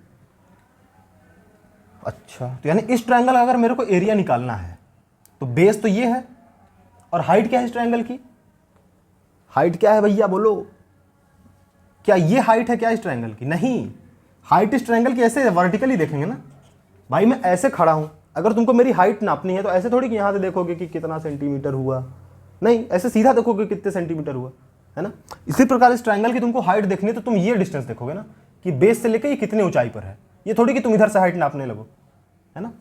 अच्छा, तो यानी इस ट्रायंगल का अगर मेरे को एरिया निकालना है तो बेस तो ये है, और हाइट क्या है इस ट्रायंगल की, हाइट क्या है भैया बोलो, क्या ये हाइट है क्या इस ट्रायंगल की, नहीं। हाइट इस ट्रायंगल की ऐसे वर्टिकली देखेंगे ना भाई, मैं ऐसे खड़ा हूं, अगर तुमको मेरी हाइट नापनी है तो ऐसे थोड़ी कि यहां से देखोगे कि कितना सेंटीमीटर हुआ, नहीं, ऐसे सीधा देखोगे कितने सेंटीमीटर हुआ, है ना। इसी प्रकार इस ट्रायंगल की तुमको हाइट देखनी है तो तुम ये डिस्टेंस देखोगे ना कि बेस से लेकर ये कितने ऊंचाई पर है, ये थोड़ी कि तुम इधर से हाइट नापने लगो, है ना।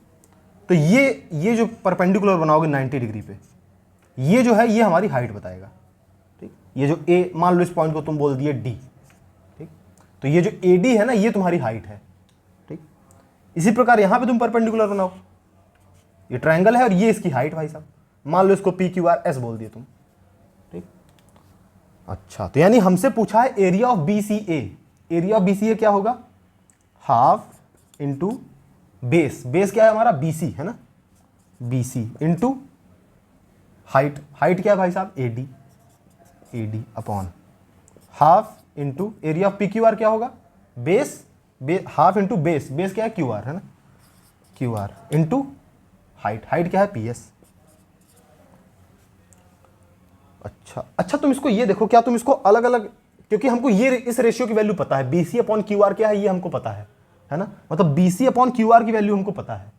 तो ये जो परपेंडिकुलर बनाओगे 90 डिग्री पे, ये जो है ये हमारी हाइट बताएगा, ठीक। ये जो ए, मान लो इस पॉइंट को तुम बोल दिए डी, ठीक, तो ये जो ए डी है ना ये तुम्हारी हाइट है, ठीक। इसी प्रकार यहां पे तुम परपेंडिकुलर बनाओ, ये ट्रायंगल है और ये इसकी हाइट भाई साहब, मान लो इसको पी क्यू आर एस बोल दिए तुम, ठीक। अच्छा, तो यानी हमसे पूछा है area of B C A. Area of B C A क्या होगा, हाफ इंटू बेस, बेस क्या है हमारा बी सी, है ना, B C into height, height क्या है भाई साहब A D, A D upon half into area of P Q R क्या होगा, base, half into base, base क्या है क्यू आर, है ना, Q R into height, height क्या है पी एस। अच्छा तुम इसको ये देखो, क्या तुम इसको अलग अलग, क्योंकि हमको ये इस रेशियो की वैल्यू पता है, बीसी अपॉन क्यू आर क्या है ये हमको पता है ना, मतलब बीसी अपॉन क्यू आर की वैल्यू हमको पता है।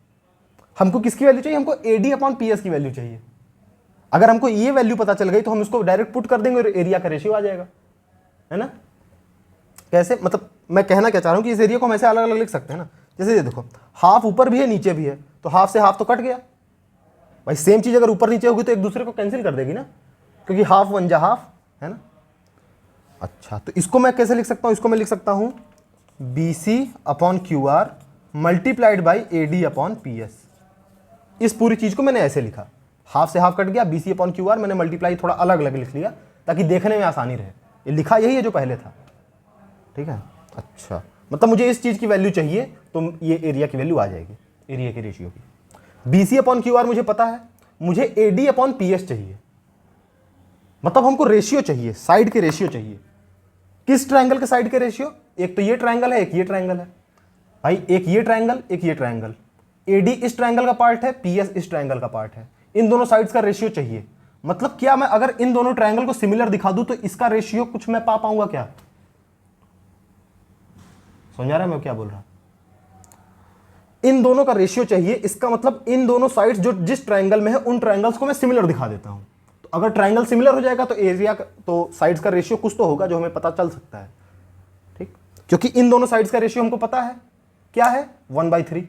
हमको किसकी वैल्यू चाहिए, हमको एडी अपॉन पी एस की वैल्यू चाहिए। अगर हमको ये वैल्यू पता चल गई तो हम इसको डायरेक्ट पुट कर देंगे और एरिया का रेशियो आ जाएगा, है ना। कैसे, मतलब मैं कहना क्या चाह रहा हूं कि इस एरिया को हम ऐसे अलग अलग लिख सकते हैं ना, जैसे ये देखो हाफ ऊपर भी है नीचे भी है, तो हाफ से हाफ तो कट गया भाई, सेम चीज अगर ऊपर नीचे होगी तो एक दूसरे को कैंसिल कर देगी ना, क्योंकि हाफ वन जा हाफ, है ना। अच्छा, तो इसको मैं कैसे लिख सकता हूं, इसको मैं लिख सकता हूं B C upon Q R multiplied by A D upon P S. इस पूरी चीज को मैंने ऐसे लिखा, हाफ से हाफ कट गया, B C upon Q R मैंने मल्टीप्लाई थोड़ा अलग अलग लिख लिया ताकि देखने में आसानी रहे। ये लिखा यही है जो पहले था, ठीक है। अच्छा, मतलब मुझे इस चीज की वैल्यू चाहिए तो ये एरिया की वैल्यू आ जाएगी, एरिया के रेशियो की। B C upon Q R मुझे पता है, मुझे A D upon P S चाहिए, मतलब हमको रेशियो चाहिए, साइड के रेशियो चाहिए। किस ट्रायंगल के साइड के रेशियो, एक तो ये ट्रायंगल है, एक ये ट्रायंगल है भाई, एक ये ट्रायंगल एक ये ट्रायंगल, एडी इस ट्रायंगल का पार्ट है, पीएस इस ट्रायंगल का पार्ट है, इन दोनों साइड्स का रेशियो चाहिए। मतलब क्या मैं अगर इन दोनों ट्रायंगल को सिमिलर दिखा दूं तो इसका रेशियो कुछ मैं पा पाऊंगा क्या, समझ आ रहा है मैं क्या बोल रहा हूं। इन दोनों का रेशियो चाहिए, इसका मतलब इन दोनों साइड्स जो जिस ट्रायंगल में है उन ट्रायंगल्स को मैं सिमिलर दिखा देता हूं। तो अगर ट्रायंगल सिमिलर हो जाएगा तो एरिया तो साइड्स का रेशियो कुछ तो होगा जो हमें पता चल सकता है, ठीक। क्योंकि इन दोनों साइड्स का रेशियो हमको पता है क्या है 1/3,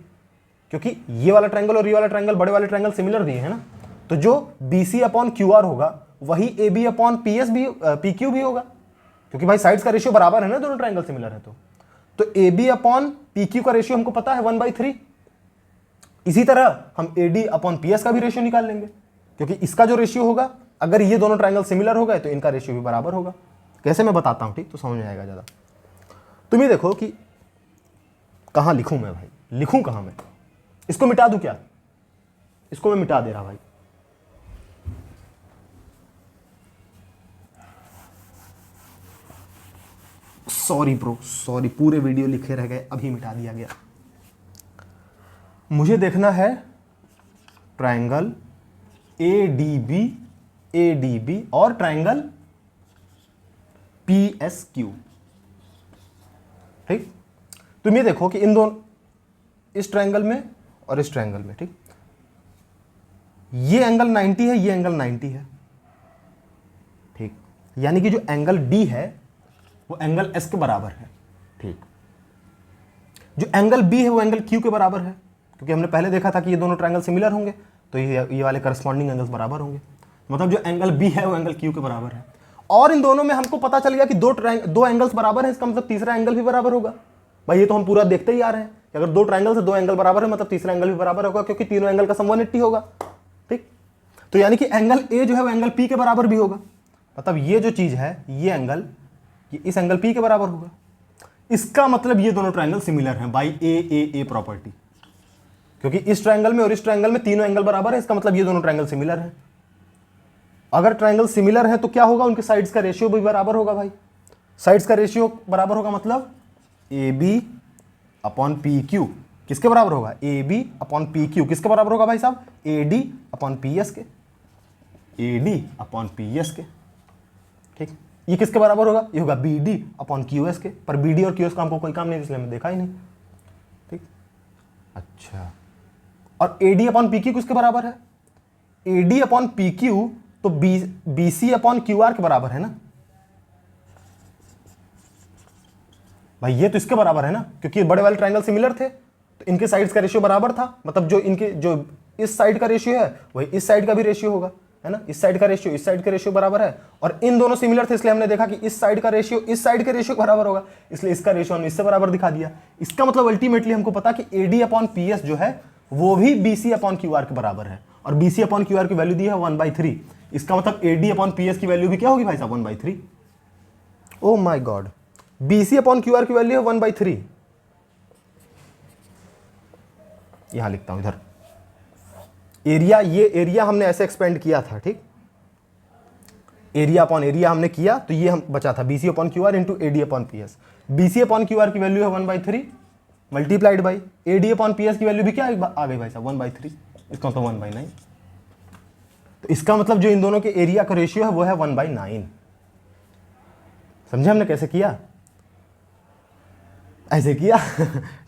क्योंकि ये वाला ट्रायंगल और ये वाला ट्रायंगल बड़े वाले ट्रायंगल सिमिलर दिए हैं ना, तो जो BC अपॉन QR होगा वही AB अपॉन PS भी PQ भी होगा, क्योंकि भाई साइड्स का रेशियो बराबर है ना, दोनों ट्रायंगल सिमिलर है। तो AB अपॉन PQ का रेशियो हमको पता है 1/3। इसी तरह हम AD अपॉन PS का भी रेशियो निकाल लेंगे, क्योंकि इसका जो रेशियो होगा, अगर ये दोनों ट्रायंगल सिमिलर हो गए तो इनका रेशियो भी बराबर होगा। कैसे मैं बताता हूं, ठीक, तो समझ में आएगा ज्यादा। तुम ये देखो कि कहां लिखूं मैं भाई, लिखूं कहां मैं, इसको मिटा दूं क्या, इसको मैं मिटा दे रहा भाई, सॉरी ब्रो सॉरी, पूरे वीडियो लिखे रह गए, अभी मिटा दिया गया। मुझे देखना है ट्रायंगल ADB और ट्रायंगल PSQ, ठीक। तुम ये देखो कि इन दोनों, इस ट्रायंगल में और इस ट्रायंगल में, ठीक, ये एंगल 90 है, ये एंगल 90 है, ठीक। यानी कि जो एंगल डी है वो एंगल एस के बराबर है, ठीक। जो एंगल बी है वो एंगल क्यू के बराबर है, क्योंकि हमने पहले देखा था कि ये दोनों ट्रायंगल सिमिलर होंगे, तो ये वाले करस्पॉन्डिंग एंगल्स बराबर होंगे। मतलब जो एंगल बी है वो एंगल क्यू के बराबर है। और इन दोनों में हमको पता चल गया कि दो एंगल्स बराबर है, इसका मतलब तीसरा एंगल भी बराबर होगा। भाई ये तो हम पूरा देखते ही आ रहे हैं कि अगर दो ट्रायंगल से दो एंगल बराबर है मतलब तीसरा एंगल भी बराबर होगा, क्योंकि तीनों एंगल का सम 180 होगा, ठीक। तो यानी कि एंगल ए जो है वो एंगल पी के बराबर भी होगा। मतलब ये जो चीज है, ये एंगल ये इस एंगल पी के बराबर होगा। इसका मतलब ये दोनों ट्रायंगल सिमिलर हैं बाय ए प्रॉपर्टी, क्योंकि इस ट्रायंगल में और इस ट्रायंगल में तीनों एंगल बराबर है, इसका मतलब ये दोनों ट्रायंगल सिमिलर हैं। अगर ट्रायंगल सिमिलर है तो क्या होगा, उनके साइड्स का रेशियो भी बराबर होगा। भाई साइड्स का रेशियो बराबर होगा मतलब A B upon P Q किसके बराबर होगा, A B upon P Q किसके बराबर होगा भाई साहब, A D upon P S के, A D upon P S के, ठीक। ये किसके बराबर होगा, ये होगा B D upon Q S के, पर बी डी और क्यू एस का हमको कोई काम नहीं, इसलिए हमने देखा ही नहीं, ठीक। अच्छा, और A D upon P Q किसके बराबर है, A D upon P Q तो B C upon Q R के बराबर है ना भाई, ये तो इसके बराबर है ना, क्योंकि बड़े वाले ट्रायंगल सिमिलर थे तो इनके साइड्स का रेशियो बराबर था। मतलब जो इनके जो इस साइड का रेशियो है वही इस साइड का भी रेशियो होगा, है ना। इस साइड का रेशियो इस साइड का रेशियो बराबर है, और इन दोनों सिमिलर थे इसलिए हमने देखा कि इस साइड का रेशियो इस साइड के रेशियो बराबर होगा, इसलिए इसका रेशियो हमने इससे बराबर दिखा दिया। इसका मतलब अल्टीमेटली हमको पता कि A D upon P S जो है वो भी B C upon Q R के बराबर है, और B C upon Q R की वैल्यू दी है 1/3। इसका मतलब A D upon P S की वैल्यू भी क्या होगी भाई साहब, 1/3। Oh my god, B C upon Q R की वैल्यू है 1/3। यहां लिखता हूं इधर, एरिया, ये एरिया हमने ऐसे एक्सपेंड किया था, ठीक। एरिया अपॉन एरिया हमने किया तो ये हम बचा था B C upon Q R into A D upon P S. B C upon Q R की वैल्यू है 1/3 multiplied by A D upon P S की वैल्यू भी क्या आ गई भाई साहब, 1/3। इसका मतलब 1/9। तो इसका मतलब जो इन दोनों के एरिया का रेशियो है वो है 1/9। समझे हमने कैसे किया, ऐसे किया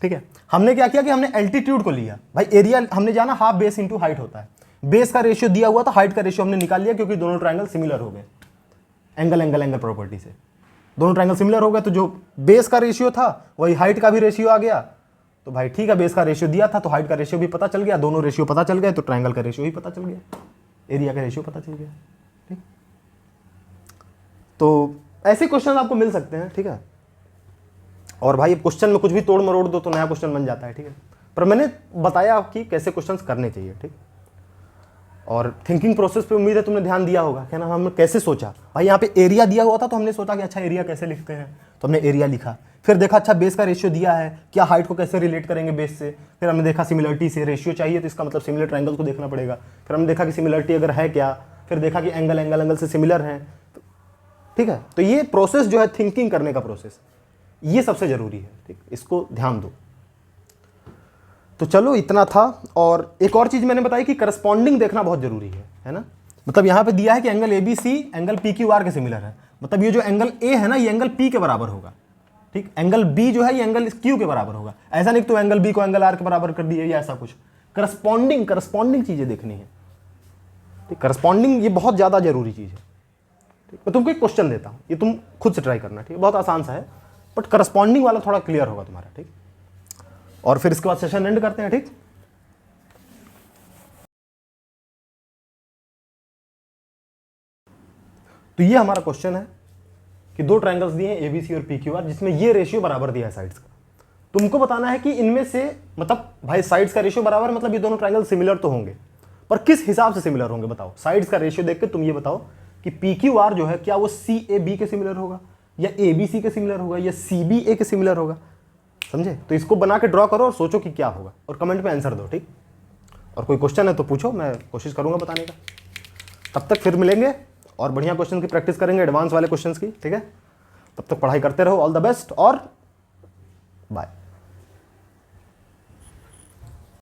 ठीक है। हमने क्या किया कि हमने एल्टीट्यूड को लिया। भाई एरिया हमने जाना हाफ बेस इंटू हाइट होता है, बेस का रेशियो दिया हुआ था, हाइट का रेशियो हमने निकाल लिया, क्योंकि दोनों ट्रायंगल सिमिलर हो गए एंगल एंगल एंगल प्रॉपर्टी से। दोनों ट्रायंगल सिमिलर हो गए तो जो बेस का रेशियो था वही हाइट का भी रेशियो आ गया। तो भाई ठीक है, बेस का रेशियो दिया था तो हाइट का रेशियो भी पता चल गया, दोनों रेशियो पता चल गए तो ट्रायंगल का रेशियो ही पता चल गया, एरिया का रेशियो पता चल गया, ठीक। तो ऐसे क्वेश्चन आपको मिल सकते हैं, ठीक है। और भाई क्वेश्चन में कुछ भी तोड़ मरोड़ दो तो नया क्वेश्चन बन जाता है, ठीक है। पर मैंने बताया कि कैसे क्वेश्चंस करने चाहिए, ठीक। और थिंकिंग प्रोसेस पे उम्मीद है तुमने ध्यान दिया होगा, क्या ना, हमने कैसे सोचा। भाई यहाँ पे एरिया दिया हुआ था तो हमने सोचा कि अच्छा एरिया कैसे लिखते हैं, तो हमने एरिया लिखा। फिर देखा अच्छा बेस का रेशियो दिया है, क्या हाइट को कैसे रिलेट करेंगे बेस से। फिर हमने देखा सिमिलरिटी से रेशियो चाहिए तो इसका मतलब सिमिलर ट्रायंगल को देखना पड़ेगा। फिर हमने देखा कि सिमिलरिटी अगर है क्या, फिर देखा कि एंगल एंगल एंगल से सिमिलर हैं, ठीक है। तो ये प्रोसेस जो है थिंकिंग करने का प्रोसेस, ये सबसे जरूरी है, ठीक। इसको ध्यान दो। तो चलो इतना था। और एक और चीज मैंने बताई कि करस्पॉन्डिंग देखना बहुत जरूरी है ना। मतलब यहां पे दिया है कि angle A B C angle P Q R के सिमिलर है, मतलब ये जो एंगल ए है ना ये एंगल पी के बराबर होगा, ठीक। एंगल बी जो है ये एंगल क्यू के बराबर होगा। ऐसा नहीं तो एंगल बी को एंगल आर के बराबर कर दिए या ऐसा कुछ। करस्पॉन्डिंग चीजें देखनी है, ठीक। करस्पॉन्डिंग ये बहुत ज्यादा जरूरी चीज है, ठीक। मैं तुमको एक क्वेश्चन देता हूं, ये तुम खुद से ट्राई करना, ठीक। बहुत आसान सा है बट करस्पॉन्डिंग वाला थोड़ा क्लियर होगा तुम्हारा, ठीक। और फिर इसके बाद सेशन एंड करते हैं, ठीक। तो ये हमारा क्वेश्चन है कि दो ट्रायंगल्स दिए हैं एबीसी और पीक्यूआर, जिसमें ये रेशियो बराबर दिया है साइड्स का। तुमको बताना है कि इनमें से मतलब भाई साइड्स का रेशियो बराबर मतलब ये दोनों ट्रायंगल सिमिलर तो होंगे, पर किस हिसाब से सिमिलर होंगे बताओ। साइड्स का रेशियो देख के तुम ये बताओ कि पीक्यूआर जो है क्या वो सी ए बी के सिमिलर होगा, या ए बी सी के सिमिलर होगा, या सी बी ए के सिमिलर होगा। समझे। तो इसको बना के ड्रॉ करो और सोचो कि क्या होगा, और कमेंट में आंसर दो, ठीक। और कोई क्वेश्चन है तो पूछो, मैं कोशिश करूंगा बताने का। तब तक फिर मिलेंगे और बढ़िया क्वेश्चन की प्रैक्टिस करेंगे, एडवांस वाले क्वेश्चंस की, ठीक है। तब तक पढ़ाई करते रहो। ऑल द बेस्ट और बाय।